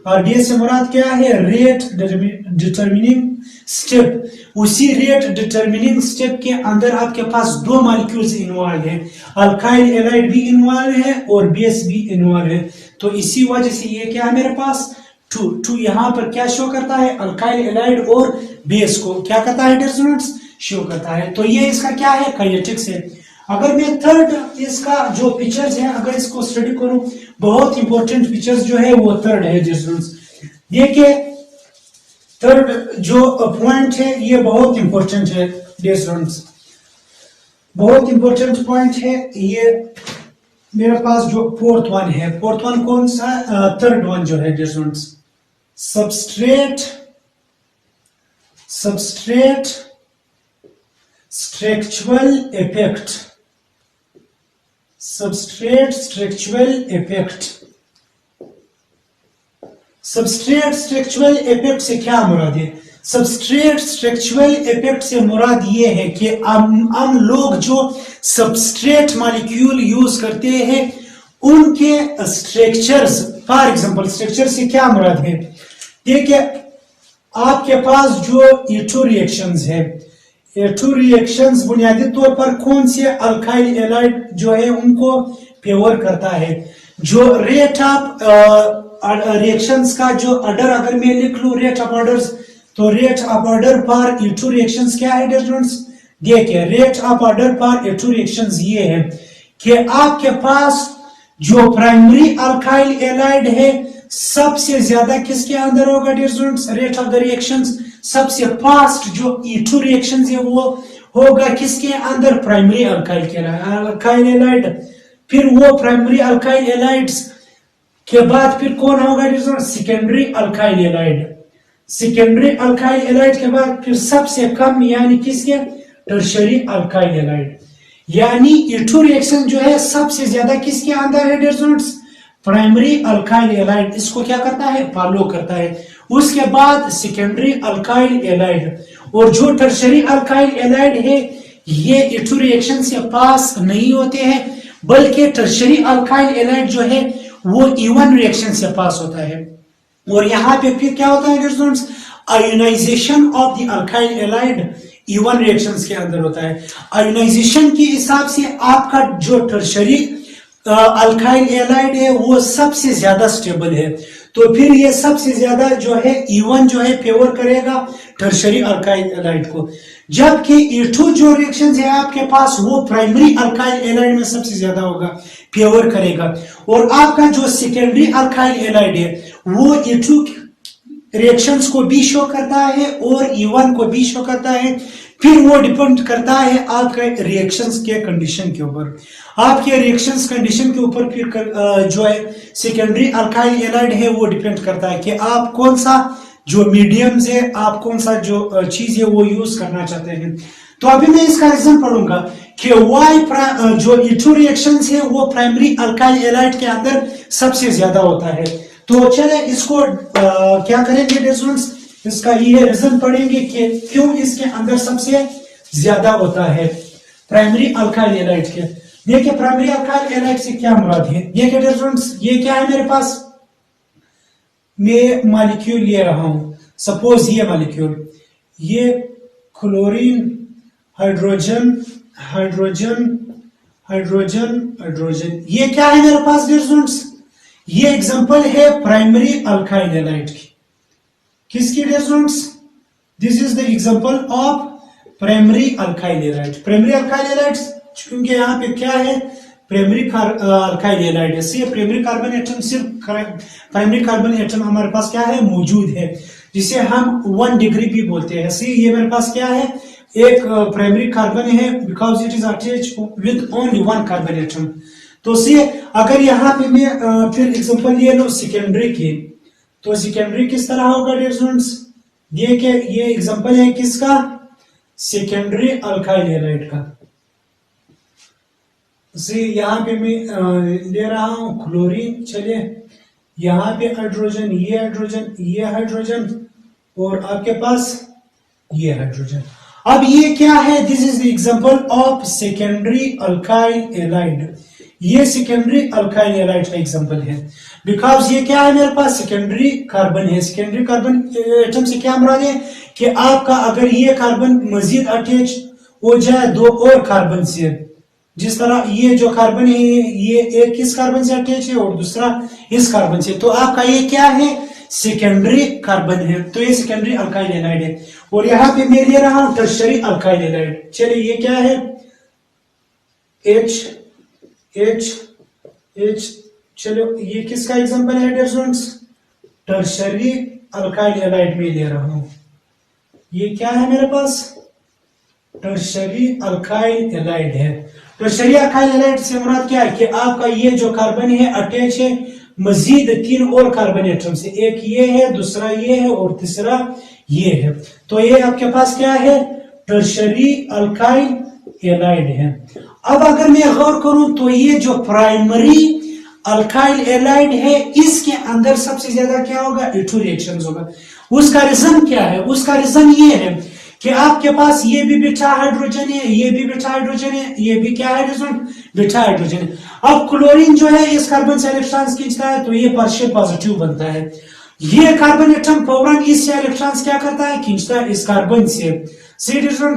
S1: आरडीएस से मुराद क्या है, रेट डिटरमिनिंग स्टेप। उसी रेट डिटरमिनिंग स्टेप के अंदर आपके पास 2 मॉलिक्यूल्स इन्वॉल्व है, अल्काइल एलाइड भी इन्वॉल्व है और बेस भी इन्वॉल्व है। तो इसी वजह से ये क्या है मेरे पास 2 यहाँ पर क्या शो करता है, अल्काइल एलाइड और बेस को क्या करता है स्टूडेंट्स, शो करता है। तो ये इसका क्या है, काइनेटिक्स है। अगर मैं थर्ड इसका जो पिक्चर्स है अगर इसको स्टडी करूं, बहुत इंपॉर्टेंट पिक्चर्स जो है वो थर्ड है स्टूडेंट्स। देखिए थर्ड जो पॉइंट है ये बहुत इंपॉर्टेंट है डियर स्टूडेंट्स, बहुत इंपॉर्टेंट पॉइंट है ये। मेरे पास जो फोर्थ वन है, फोर्थ वन कौन सा, थर्ड वन जो है dear students, substrate structural effect, substrate structural effect. Substrate structural effect से क्या मुराद है, सबस्ट्रेट स्ट्रक्चरल इफेक्ट से मुराद ये है कि हम लोग जो सबस्ट्रेट मॉलिक्यूल यूज करते हैं उनके स्ट्रक्चर्स, फॉर एग्जांपल स्ट्रक्चर से क्या मुराद है, देखिए आपके पास जो E2 रिएक्शंस है, E2 रिएक्शंस बुनियादी तौर पर कौन से अल्काइल एलाइड जो है उनको फेवर करता है। जो रेट ऑफ रिएक्शंस का जो ऑर्डर अगर मैं लिख लूं रेट ऑफ ऑर्डर्स, तो rate of order for E2 reactions क्या है स्टूडेंट्स, देखिए rate of order for E2 reactions ये है कि आपके पास जो प्राइमरी अल्काइल एलाइड है सबसे ज्यादा किसके अंदर होगा dear students, rate of the reactions सबसे फास्ट जो E2 रिएक्शंस है वो होगा किसके अंदर, प्राइमरी अल्काइल एलाइड। फिर वो प्राइमरी अल्काइल एलाइड्स के बाद फिर कौन होगा dear students, secondary alkyl halide. Secondary alkyl halide के बाद फिर सबसे कम यानी किसके, टर्शियरी अल्काइल एलाइड। यानी E2 रिएक्शन जो है सबसे ज्यादा किसके अंदर है dear students, primary alkyl halide, इसको क्या करता है, फॉलो करता है। उसके बाद सेकेंडरी अल्काइल एलाइड, और जो टर्शियरी अल्काइल एलाइड है ये E2 रिएक्शन से पास नहीं होते हैं, बल्कि टर्शियरी अल्काइल एलाइड जो है वो E1 रिएक्शन से पास होता है। और यहाँ पे फिर क्या होता है students, ionization of the alkyl halide E1 reactions के अंदर होता है। आयोनाइजेशन के हिसाब से आपका जो टर्शरी अल्काइल एलाइड है वो सबसे ज्यादा स्टेबल है, तो फिर ये सबसे ज्यादा जो है E1 जो है फेवर करेगा टर्शरी अल्काइल एलाइड को, जबकि E2 जो रिएक्शन है आपके पास वो प्राइमरी अल्काइल एलाइड में सबसे ज्यादा होगा, फेवर करेगा। और आपका जो सेकेंडरी अल्काइल एलाइड है वो E2 रिएक्शंस को भी शो करता है और E1 को भी शो करता है। फिर वो डिपेंड करता है आपके रिएक्शंस के कंडीशन के ऊपर, आपके रिएक्शंस कंडीशन के ऊपर फिर जो है सेकेंडरी अल्काइल एलाइड है वो डिपेंड करता है कि आप कौन सा जो मीडियम्स है, आप कौन सा जो चीज है वो यूज करना चाहते हैं। तो अभी मैं इसका रीजन पढ़ूंगा कि वाई जो E2 रिएक्शंस है वो प्राइमरी अल्काइल एलाइड के अंदर सबसे ज्यादा होता है। तो चले इसको क्या करेंगे डिफरेंस, इसका ये रीजन पढ़ेंगे कि क्यों इसके अंदर सबसे ज्यादा होता है प्राइमरी अल्काइल एलाइड के। देखिए प्राइमरी अल्काइल एलाइड से क्या मुराद है, देखिए डिफरेंस, ये क्या है मेरे पास, मैं मॉलिक्यूल ले रहा हूं, सपोज ये मॉलिक्यूल, ये chlorine hydrogen hydrogen hydrogen hydrogen, ये क्या है मेरे पास डिफरेंस, ये एग्जांपल है प्राइमरी अल्काइल एलाइड की। किसकी difference, this is the example of primary alkyl allied. Primary alkyl allied क्योंकि यहाँ पे क्या है प्राइमरी अल्काइल एलाइड है, सिर्फ प्राइमरी कार्बन एटम, सिर्फ प्राइमरी कार्बन एटम हमारे पास क्या है मौजूद है, जिसे हम 1 डिग्री भी बोलते हैं। सी ये मेरे पास क्या है एक प्राइमरी कार्बन है because it is attached with only 1 carbon atom. तो सी अगर यहाँ पे मैं फिर एग्जांपल ले लो सेकेंडरी की, तो सेकेंडरी किस तरह होगा डियर स्टूडेंट्स, ये एग्जांपल है किसका, सेकेंडरी अल्काइल एलाइड का। सी यहाँ पे मैं ले रहा हूं क्लोरीन, चलिए यहाँ पे हाइड्रोजन, ये हाइड्रोजन और आपके पास ये हाइड्रोजन। अब ये क्या है, this is the example of secondary alkyl allied, ये सेकेंडरी अल्काइल एलाइड का एग्जांपल है बिकॉज ये क्या है मेरे पास सेकेंडरी कार्बन है। सेकेंडरी कार्बन एटम से क्या मुराद है कि आपका अगर ये कार्बन मजीद अटैच हो जाए 2 और कार्बन से, जिस तरह ये जो कार्बन है ये एक किस कार्बन से अटैच है और दूसरा इस कार्बन से, तो आपका ये क्या है सेकेंडरी कार्बन है, तो ये सेकेंडरी अल्काइल एलाइड है। और यहाँ पे मैं ले रहा हूं टर्शरी अल्काइल एलाइड, चलिए ये क्या है H, चलो ये किसका एग्जांपल है dear students, tertiary alkyl halide में ले रहा हूं, ये क्या है मेरे पास टर्शरी अल्काइल एलाइड है। टर्शरी अल्काइल एलाइड से मुराद क्या है कि आपका ये जो कार्बन है अटैच है मजीद 3 और कार्बन एटम से, एक ये है, दूसरा ये है और तीसरा ये है, तो ये आपके पास क्या है टर्शरी अल्काइल एलाइड है। अब अगर मैं गौर करूं तो ये जो प्राइमरी अल्काइल एलाइड है इसके अंदर सबसे ज्यादा क्या होगा E2 रिएक्शंस होगा। उसका रीजन क्या है, उसका रीजन ये है कि आपके पास ये भी बीटा हाइड्रोजन है, ये भी बीटा हाइड्रोजन है, ये भी क्या है बीटा हाइड्रोजन है। अब क्लोरीन जो है इस कार्बन से इलेक्ट्रॉन्स खींचता है तो ये पार्शियल पॉजिटिव बनता है, ये कार्बन एटम फौरन इससे इलेक्ट्रॉन्स क्या करता है खींचता है इस कार्बन से,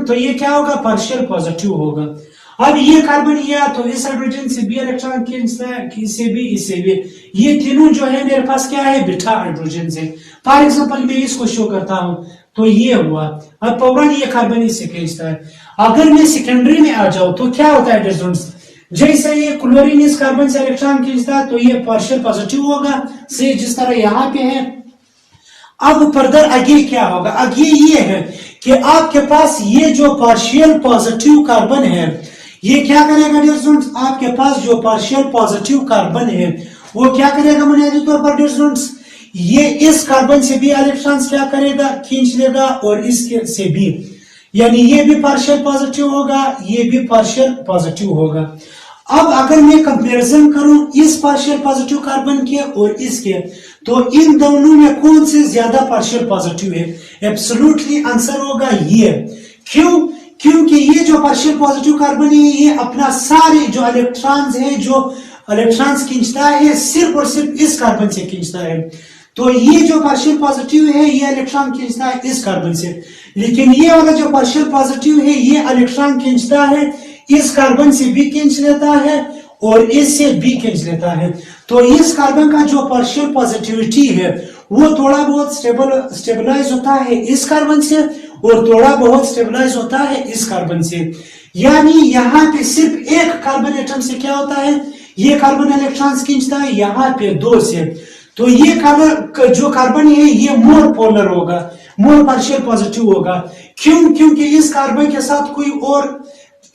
S1: तो ये क्या होगा पार्शियल पॉजिटिव होगा। अब ये कार्बन या तो इस हाइड्रोजन से भी इलेक्ट्रॉन खींचता है, इससे भी, ये तीनों जो है मेरे पास क्या है बीटा हाइड्रोजन से। फॉर एग्जांपल मैं इसको शो करता हूं तो ये हुआ, अब फौरन ये कार्बन इससे खींचता है। अगर मैं सेकेंडरी में आ जाऊं तो क्या होता है डिस्टेंस, जैसे ये क्लोरीन इस कार्बन से इलेक्ट्रॉन खींचता है तो ये पार्शियल पॉजिटिव होगा, से जिस तरह यहाँ पे है। अब फर्दर आगे क्या होगा, आगे ये है कि आपके पास ये जो पार्शियल पॉजिटिव कार्बन है ये क्या करेगा डियर स्टूडेंट्स, आपके पास जो पार्शियल पॉजिटिव कार्बन है वो क्या करेगा बुनियादी तौर पर डियर स्टूडेंट्स, ये इस कार्बन से भी इलेक्ट्रॉन्स क्या करेगा खींच लेगा और इसके से भी, यानी ये भी पार्शियल पॉजिटिव होगा, ये भी पार्शियल पॉजिटिव होगा। अब अगर मैं कंपैरिजन करूं इस पार्शियल पॉजिटिव कार्बन के और इसके, तो इन दोनों में कौन से ज्यादा पार्शियल पॉजिटिव है, एब्सोल्युटली आंसर होगा ये। क्यों, क्योंकि ये जो पार्शियल पॉजिटिव कार्बन है ये अपना सारे जो इलेक्ट्रॉन्स है जो इलेक्ट्रॉन्स खींचता है सिर्फ और सिर्फ इस कार्बन से खींचता है, तो ये जो पार्शियल पॉजिटिव है ये इलेक्ट्रॉन खींचता है इस कार्बन से, लेकिन ये वाला जो पार्शियल पॉजिटिव है ये इलेक्ट्रॉन खींचता है इस कार्बन से भी खींच लेता है और इससे भी खींच लेता है। तो इस कार्बन का जो पार्शियल पॉजिटिविटी है वो थोड़ा बहुत स्टेबलाइज होता है इस कार्बन से और थोड़ा बहुत स्टेबलाइज होता है इस कार्बन से। यानी यहाँ पे सिर्फ एक कार्बन एटम से क्या होता है, ये कार्बन इलेक्ट्रॉन्स खींचता है यहाँ पे 2 से। तो ये कार्बन जो कार्बन है ये मोर पोलर होगा, मोर पार्शियल पॉजिटिव होगा। क्यों? क्योंकि इस कार्बन के साथ कोई और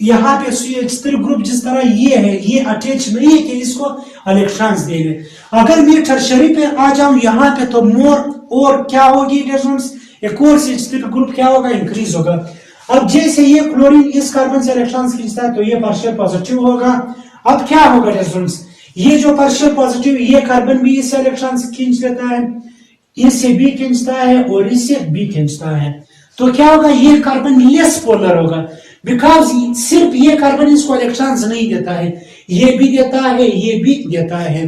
S1: यहाँ पे स्थिर ग्रुप जिस तरह ये है ये अटैच नहीं है कि इसको इलेक्ट्रॉन्स देंगे। अगर मैं टर्शरी पे आ जाऊं यहाँ पे तो मोर और क्या होगी डिफरेंस, एक और स्थिर ग्रुप क्या होगा, इंक्रीज होगा। अब जैसे ये क्लोरीन इस कार्बन से इलेक्ट्रॉन्स खींचता है तो ये पार्शियल पॉजिटिव होगा। अब क्या होगा डिफरेंस, ये जो पार्शियल पॉजिटिव ये कार्बन भी इससे इलेक्ट्रॉन्स खींच लेता है, इससे भी खींचता है और इससे भी खींचता है। तो क्या होगा, ये कार्बन लेस पोलर होगा बिकॉज सिर्फ ये कार्बन इसको इलेक्ट्रॉन्स नहीं देता है, ये भी देता है, ये भी देता है।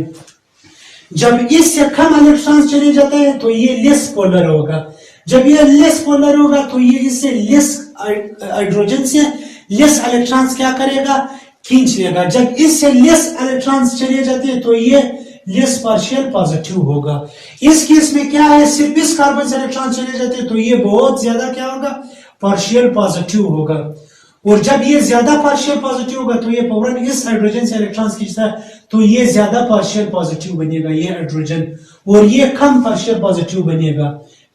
S1: जब इससे कम इलेक्ट्रॉन्स चले जाते हैं तो ये लेस पोलर होगा। जब ये लेस पोलर होगा तो ये इससे लेस हाइड्रोजन से लेस इलेक्ट्रॉन्स क्या करेगा, खींच लेगा। जब इससे लेस इलेक्ट्रॉन्स चले जाते हैं तो ये लेस पार्शियल पॉजिटिव होगा। इस केस में क्या है, सिर्फ इस कार्बन से इलेक्ट्रॉन चले जाते हैं तो ये बहुत ज्यादा क्या होगा, पार्शियल पॉजिटिव होगा। और जब ये ज्यादा पार्शियल पॉजिटिव होगा तो ये पॉवर इस हाइड्रोजन से इलेक्ट्रॉन्स खींचता है तो ये ज्यादा पार्शियल पॉजिटिव बनेगा ये हाइड्रोजन, और ये कम पार्शियल पॉजिटिव बनेगा।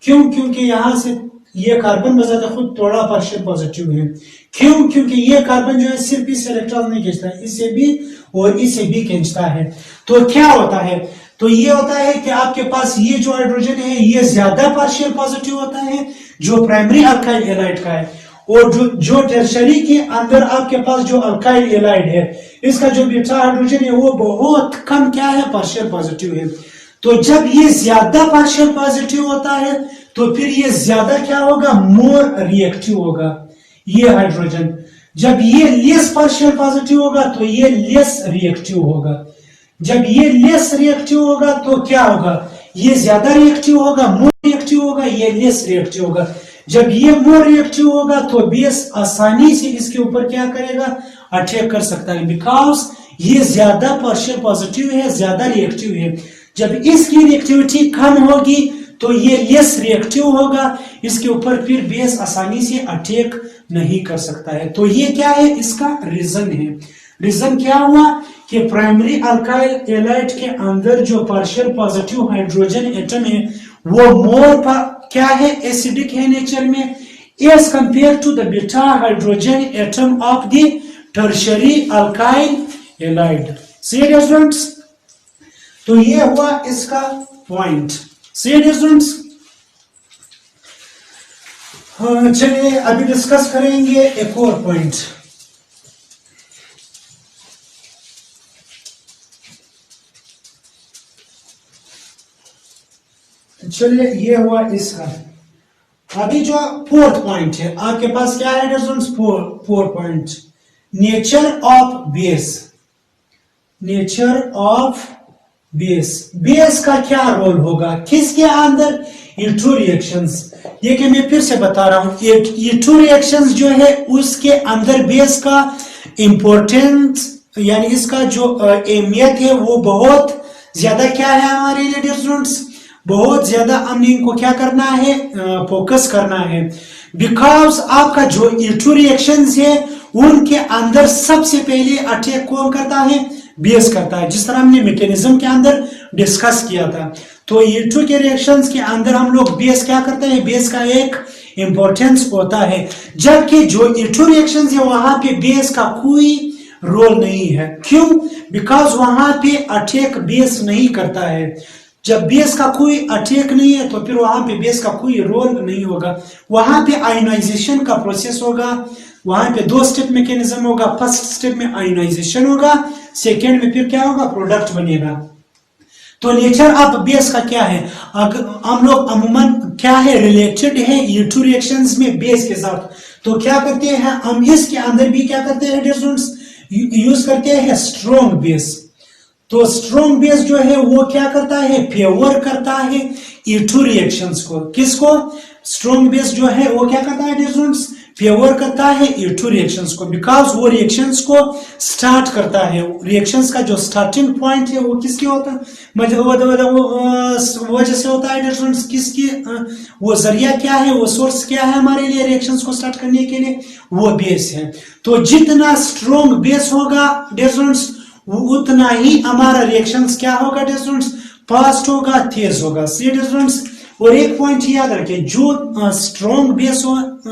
S1: क्यों? क्योंकि यहां से ये कार्बन बजाते खुद थोड़ा पार्शियल पॉजिटिव है। क्यों? क्योंकि ये कार्बन जो है सिर्फ इस इलेक्ट्रॉन नहीं खींचता है, इससे भी और इससे भी खींचता है। तो क्या होता है, तो ये होता है कि आपके पास ये जो हाइड्रोजन है ये ज्यादा पार्शियल पॉजिटिव होता है जो प्राइमरी अल्काइल हैलाइड का है, और जो टर्शरी के अंदर आपके पास जो अल्काइल हैलाइड है इसका जो बीटा हाइड्रोजन है वो बहुत कम क्या है, पार्शियल पॉजिटिव है। तो जब ये ज्यादा पार्शियल पॉजिटिव होता है तो फिर ये ज्यादा क्या होगा, मोर रिएक्टिव होगा ये हाइड्रोजन। जब ये लेस पार्शियल पॉजिटिव होगा तो ये लेस रिएक्टिव होगा। जब ये लेस रिएक्टिव होगा तो क्या होगा, ये ज्यादा रिएक्टिव होगा, मोर रिएक्टिव होगा, ये लेस रिएक्टिव होगा। जब ये मोर रिएक्टिव होगा तो बेस आसानी से इसके ऊपर क्या करेगा, अटैक कर सकता है, बिकॉज ये ज्यादा पार्शियल पॉजिटिव है, ज्यादा रिएक्टिव है। जब इसकी रिएक्टिविटी कम होगी तो ये लेस रिएक्टिव होगा, इसके ऊपर फिर बेस आसानी से अटैक नहीं कर सकता है। तो ये क्या है, इसका रीजन है। रीजन क्या हुआ कि प्राइमरी अल्काइल हैलाइड के अंदर जो पार्शियल पॉजिटिव हाइड्रोजन एटम है वो मोर क्या है, एसिडिक है नेचर में, as compare to the beta hydrogen atom of the tertiary alkyl halide. See students, तो ये हुआ इसका पॉइंट। सी स्टूडेंट्स, चलिए अभी डिस्कस करेंगे एक और पॉइंट। चलिए ये हुआ इसका। अभी जो 4th पॉइंट है आपके पास क्या है students, 4 point. Nature of base. Nature of base, base का क्या रोल होगा किसके अंदर, E2 रिएक्शंस। देखिए मैं फिर से बता रहा हूं, E2 रिएक्शंस जो है उसके अंदर बेस का इंपॉर्टेंस यानी इसका जो अहमियत है वो बहुत ज्यादा क्या है हमारे लिए स्टूडेंट्स, बहुत ज्यादा हमने इनको क्या करना है, फोकस करना है। बिकॉज आपका जो E2 रिएक्शंस है उनके अंदर सबसे पहले अटैक कौन करता है, बेस करता है, जिस तरह हमने मैकेनिज्म के अंदर डिस्कस किया था। तो E2 के रिएक्शंस के अंदर हम लोग बेस क्या करते हैं, बेस का एक इंपॉर्टेंस होता है। जबकि जो E2 रिएक्शंस है वहां पे बेस का कोई रोल नहीं है। क्यों? बिकॉज वहां पे अटैक बेस नहीं करता है। जब बेस का कोई अटैक नहीं है तो फिर वहां पे बेस का कोई रोल नहीं होगा। वहां पे आयोनाइजेशन का प्रोसेस होगा, वहां पे 2 स्टेप मैकेनिज्म होगा। फर्स्ट स्टेप में आयोनाइजेशन होगा, सेकेंड में फिर क्या होगा, प्रोडक्ट बनेगा। तो नेचर ऑफ बेस का क्या है, हम लोग अमूमन क्या है, रिलेटेड है E2 रिएक्शंस में बेस के साथ। तो क्या करते हैं हम, इसके अंदर भी क्या करते हैं स्टूडेंट्स, यूज करते हैं स्ट्रॉन्ग बेस। तो स्ट्रॉन्ग बेस जो है वो क्या करता है, फेवर करता है E2 रिएक्शंस को। किसको? स्ट्रॉन्ग बेस जो है वो क्या करता है डिस्टेंस, फेवर करता है E2 रिएक्शंस को, बिकॉज वो रिएक्शंस को स्टार्ट करता है। रिएक्शंस का जो स्टार्टिंग पॉइंट है वो किसके होता है, वजह से होता है डिस्टेंस किसकी, वो जरिया क्या है, वो सोर्स क्या है हमारे लिए रिएक्शंस को स्टार्ट करने के लिए, वो बेस है। तो जितना स्ट्रॉन्ग बेस होगा डिस्टेंस उतना ही हमारा रिएक्शंस क्या होगा डिस्टेंस, फास्ट होगा, तेज होगा। सी डिस्टेंस। और एक पॉइंट याद रखें, जो स्ट्रॉन्ग बेस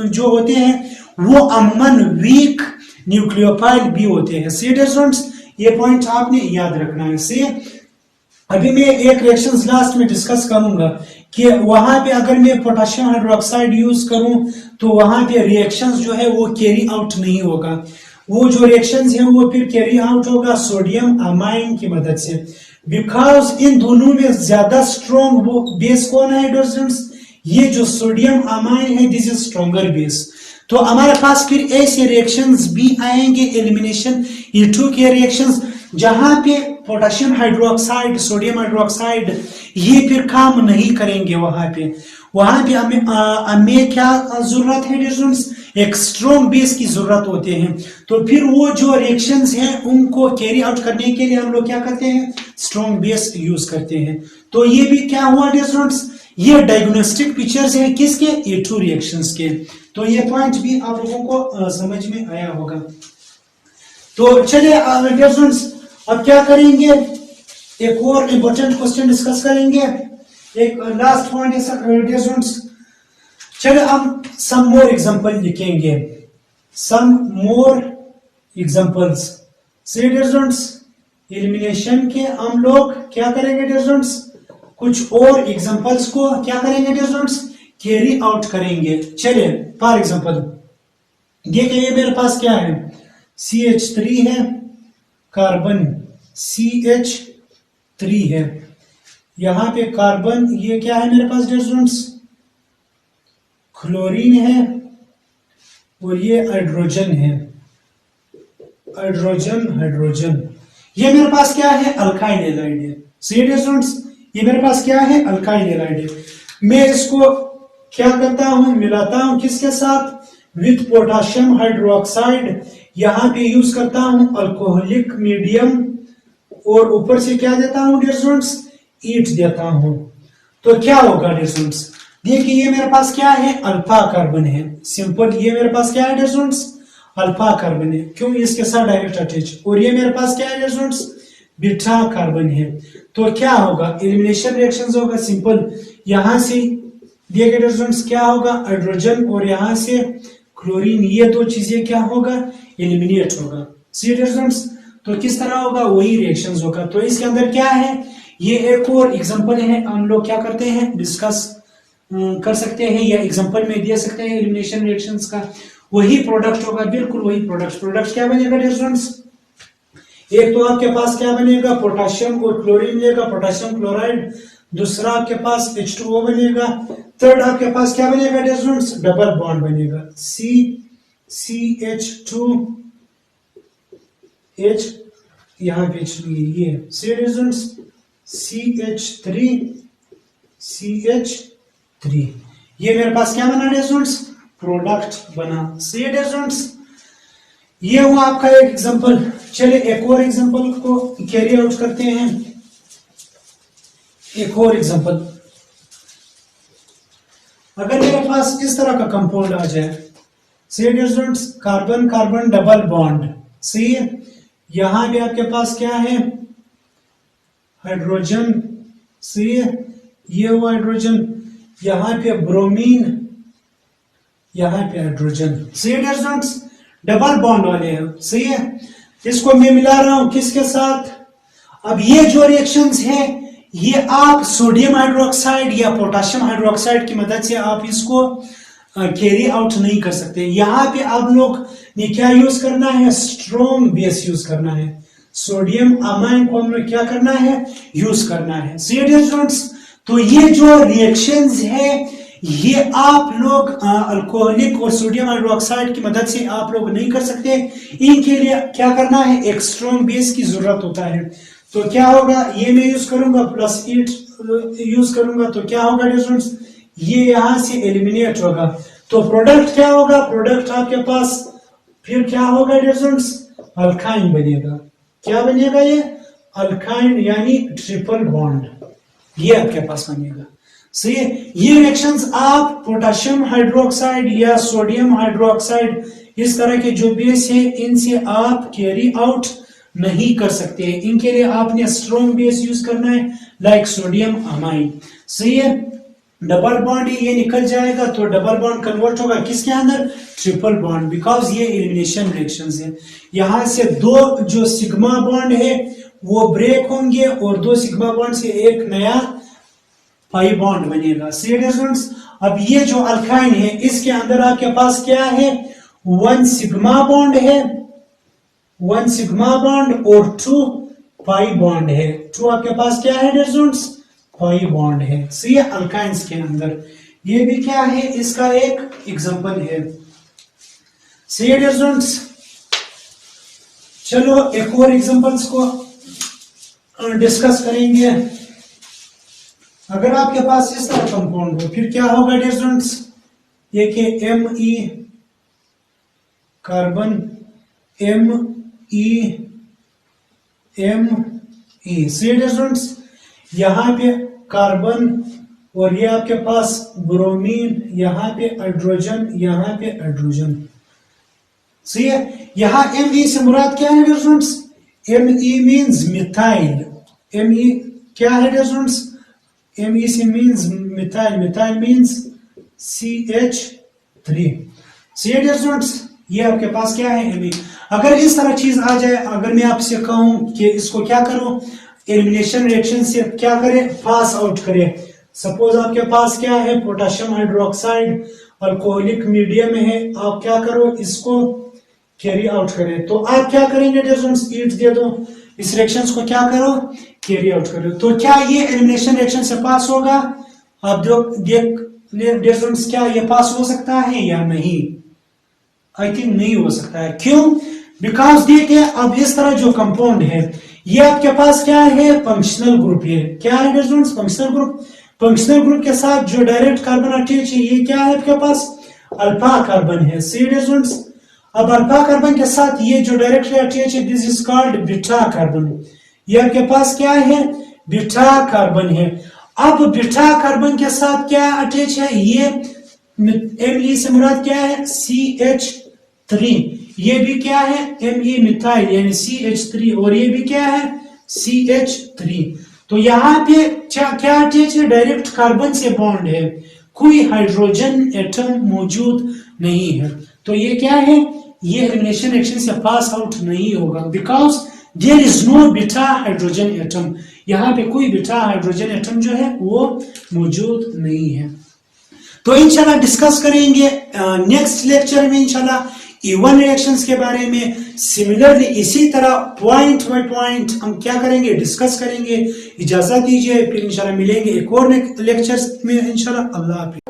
S1: जो होते हैं वो अमन वीक न्यूक्लियोफाइल भी होते हैं। सी डिस्टेंस। ये पॉइंट आपने याद रखना है। सी अभी मैं एक रिएक्शंस लास्ट में डिस्कस करूंगा कि वहां पे अगर मैं पोटेशियम हाइड्रोक्साइड यूज करूं तो वहां पे रिएक्शंस जो है वो कैरी आउट नहीं होगा। वो जो रिएक्शंस है वो फिर कैरी आउट होगा सोडियम अमाइन की मदद से, बिकॉज इन दोनों में ज्यादा स्ट्रॉन्ग वो बेस कौन है दोस्तों, ये जो सोडियम अमाइन है, दिस इज स्ट्रॉन्गर बेस। तो हमारे पास फिर ऐसे रिएक्शंस भी आएंगे एलिमिनेशन E2 के रिएक्शंस, जहां पे पोटेशियम हाइड्रोक्साइड, सोडियम हाइड्रोक्साइड ये फिर काम नहीं करेंगे। वहां पे हमें क्या जरूरत है डिस्टेंस, एक स्ट्रॉन्ग बेस की जरूरत होते हैं। तो फिर वो जो रिएक्शंस हैं उनको कैरी आउट करने के लिए हम लोग क्या करते हैं, स्ट्रॉन्ग बेस यूज करते हैं। तो ये भी क्या हुआ डिस्टेंस, ये डायग्नोस्टिक पिक्चर्स हैं किसके, E2 रिएक्शंस के। तो ये पॉइंट भी आप लोगों को समझ में आया होगा। तो चलिए डिस्टेंस अब क्या करेंगे, एक और इंपॉर्टेंट क्वेश्चन डिस्कस करेंगे। एक लास्ट पॉइंट है डिस्टेंस। चलिए हम सम मोर एग्जांपल लिखेंगे, सम मोर एग्जांपल्स। सी डिस्टेंस। एलिमिनेशन के हम लोग क्या करेंगे डिस्टेंस, कुछ और एग्जांपल्स को क्या करेंगे डिस्टेंस, कैरी आउट करेंगे। चलिए फॉर एग्जांपल देखिए मेरे पास क्या है, CH3 है, कार्बन CH3 है, यहां पे कार्बन ये क्या है मेरे पास डिस्टेंस, क्लोरीन है, और ये हाइड्रोजन है, हाइड्रोजन ये मेरे पास क्या है, अल्काइल हैलाइड है। सी डिस्टेंस। ये मेरे पास क्या है, अल्काइल हैलाइड है। मैं इसको क्या करता हूं, मिलाता हूं किसके साथ, विथ पोटेशियम हाइड्रोक्साइड। यहां पे यूज करता हूं अल्कोहलिक मीडियम, और ऊपर से क्या देता हूं डिस्टेंस, ईट देता हूं। तो क्या होगा डिस्टेंस, देखिए ये मेरे पास क्या है, अल्फा कार्बन है, सिंपल। ये मेरे पास क्या है डिस्टेंस, अल्फा कार्बन है, क्यों, इसके साथ डायरेक्ट अटैच। और ये मेरे पास क्या है डिस्टेंस, बीटा कार्बन है। तो क्या होगा, एलिमिनेशन रिएक्शंस होगा सिंपल। यहां से दिए गए डिस्टेंस क्या होगा, हाइड्रोजन, और यहां से क्लोरीन, ये दो चीजें क्या होगा, एलिमिनेट होगा। सी डिस्टेंस। तो किस तरह होगा, वही रिएक्शंस होगा। तो इसके अंदर क्या है, ये एक और एग्जांपल है, हम लोग क्या करते हैं, डिस्कस कर सकते हैं या एग्जांपल में दे सकते हैं एलिमिनेशन रिएक्शंस का। वही प्रोडक्ट होगा, बिल्कुल वही प्रोडक्ट क्या बनेगा डिस्टेंस, एक तो आपके पास क्या बनेगा, पोटेशियम और क्लोरीन बनेगा, पोटेशियम क्लोराइड। दूसरा आपके पास H2O बनेगा। थर्ड आपके पास क्या बनेगा डिस्टेंस, डबल बॉन्ड बनेगा, CH2H, यहाँ पे ये सी डिस्टेंस, CH3 ये मेरे पास क्या बना डिस्टेंस, प्रोडक्ट बना। सी डिस्टेंस। ये हुआ आपका एक एग्जांपल। चलिए एक और एग्जांपल को कैरी आउट करते हैं। एक और एग्जांपल, अगर मेरे पास इस तरह का कंपाउंड आ जाए, see distance, carbon carbon double bond, see यहां भी आपके पास क्या है, हाइड्रोजन, सी ये हुआ हाइड्रोजन, यहां पे ब्रोमीन, यहां पे हाइड्रोजन। सी डिस्टेंस, डबल बॉन्ड वाले हैं, सही है। इसको मैं मिला रहा हूं किसके साथ, अब ये जो रिएक्शंस है ये आप सोडियम हाइड्रोक्साइड या पोटेशियम हाइड्रोक्साइड की मदद से आप इसको कैरी आउट नहीं कर सकते। यहाँ पे आप लोग ने क्या यूज करना है, स्ट्रॉन्ग बेस यूज करना है, सोडियम अमाइन को हम लोग क्या करना है, यूज करना है। स्टूडेंट्स, तो ये जो रिएक्शंस है ये आप लोग अल्कोहलिक और सोडियम हाइड्रोक्साइड की मदद से आप लोग नहीं कर सकते। इनके लिए क्या करना है, एक स्ट्रॉन्ग बेस की जरूरत होता है। तो क्या होगा, ये मैं यूज करूंगा प्लस 8 यूज करूंगा, तो क्या होगा डिफरेंस, ये यहां से एलिमिनेट होगा, तो प्रोडक्ट क्या होगा, प्रोडक्ट आपके पास फिर क्या होगा डिफरेंस, अल्काइन बनेगा। क्या बनेगा ये, अल्काइन यानी ट्रिपल बॉन्ड, ये आपके पास बनेगा। सही है, ये रिएक्शंस आप पोटेशियम हाइड्रोक्साइड या सोडियम हाइड्रोक्साइड इस तरह के जो बेस है इनसे आप कैरी आउट नहीं कर सकते, इनके लिए आपने स्ट्रॉन्ग बेस यूज करना है लाइक सोडियम अमाइन। सही है, डबल बॉन्ड ये निकल जाएगा तो डबल बॉन्ड कन्वर्ट होगा किसके अंदर, ट्रिपल बॉन्ड, बिकॉज ये एलिमिनेशन रिएक्शंस है। यहां से दो जो सिग्मा बॉन्ड है वो ब्रेक होंगे और दो सिग्मा बॉन्ड से एक नया पाई बॉन्ड बनेगा। स्टूडेंट्स, अब ये जो अल्काइन है इसके अंदर आपके पास क्या है, वन सिग्मा बॉन्ड है, वन सिग्मा बॉन्ड और टू पाई बॉन्ड है। टू आपके पास क्या है स्टूडेंट्स, पाई बॉन्ड है। सही है, अल्काइंस के अंदर ये भी क्या है, इसका एक एग्जांपल है। सही है स्टूडेंट्स, चलो एक और एग्जांपल्स को डिस्कस करेंगे। अगर आपके पास इस तरह कंपाउंड हो फिर क्या होगा स्टूडेंट्स, ये कि Me कार्बन Me स्टूडेंट्स, यहाँ पे कार्बन और ये आपके पास ब्रोमीन, यहाँ पे हाइड्रोजन, यहाँ पे हाइड्रोजन। सही है, यहाँ Me से मुराद क्या है students, Me means methyl, Me क्या है स्टूडेंट्स, Me से means methyl, methyl means CH3। सही है स्टूडेंट्स, ये आपके पास क्या है Me। अगर इस तरह चीज आ जाए, अगर मैं आपसे कहूं कि इसको क्या करो, एलिमिनेशन रिएक्शन से क्या करें, पास आउट करें। सपोज आपके पास क्या है, पोटेशियम हाइड्रोक्साइड अल्कोहलिक मीडियम है, आप क्या करो, इसको कैरी आउट करें, तो आप क्या करेंगे स्टूडेंट्स, ईट दे दो, इस रिएक्शन को क्या करो, कैरी आउट करो, तो क्या ये एलिमिनेशन रिएक्शन से पास होगा, आप देख स्टूडेंट्स क्या ये पास हो सकता है या नहीं, आई थिंक नहीं हो सकता है। क्यों, बिकॉज देखिए अब इस तरह जो कंपाउंड है ये आपके पास क्या है, फंक्शनल ग्रुप है। क्या है students, functional group. Functional group के साथ जो डायरेक्ट कार्बन अटैच है ये क्या है आपके पास, अल्फा कार्बन है। सी स्टूडेंट्स, अब अल्फा कार्बन के साथ ये जो डायरेक्टली अटैच है this is called beta carbon, ये आपके पास क्या है, बीटा कार्बन है। अब बीटा कार्बन के साथ क्या अटैच है, ये Me से मुराद क्या है, CH3, ये भी क्या है Me मिथाइल यानी CH3, और ये भी क्या है CH3। तो यहाँ पे क्या अटैच है, डायरेक्ट कार्बन से बॉन्ड है, कोई हाइड्रोजन एटम मौजूद नहीं है, तो ये क्या है, ये एलिमिनेशन रिएक्शन से पास आउट नहीं होगा, because there is no beta hydrogen atom, यहाँ पे कोई बीटा हाइड्रोजन एटम जो है वो मौजूद नहीं है। तो इंशाल्लाह डिस्कस करेंगे नेक्स्ट लेक्चर में इंशाल्लाह E1 रिएक्शंस के बारे में। सिमिलरली इसी तरह पॉइंट बाय पॉइंट हम क्या करेंगे, डिस्कस करेंगे। इजाजत दीजिए, फिर इंशाल्लाह मिलेंगे एक और लेक्चर्स में इंशाल्लाह। अल्लाह हाफिज़।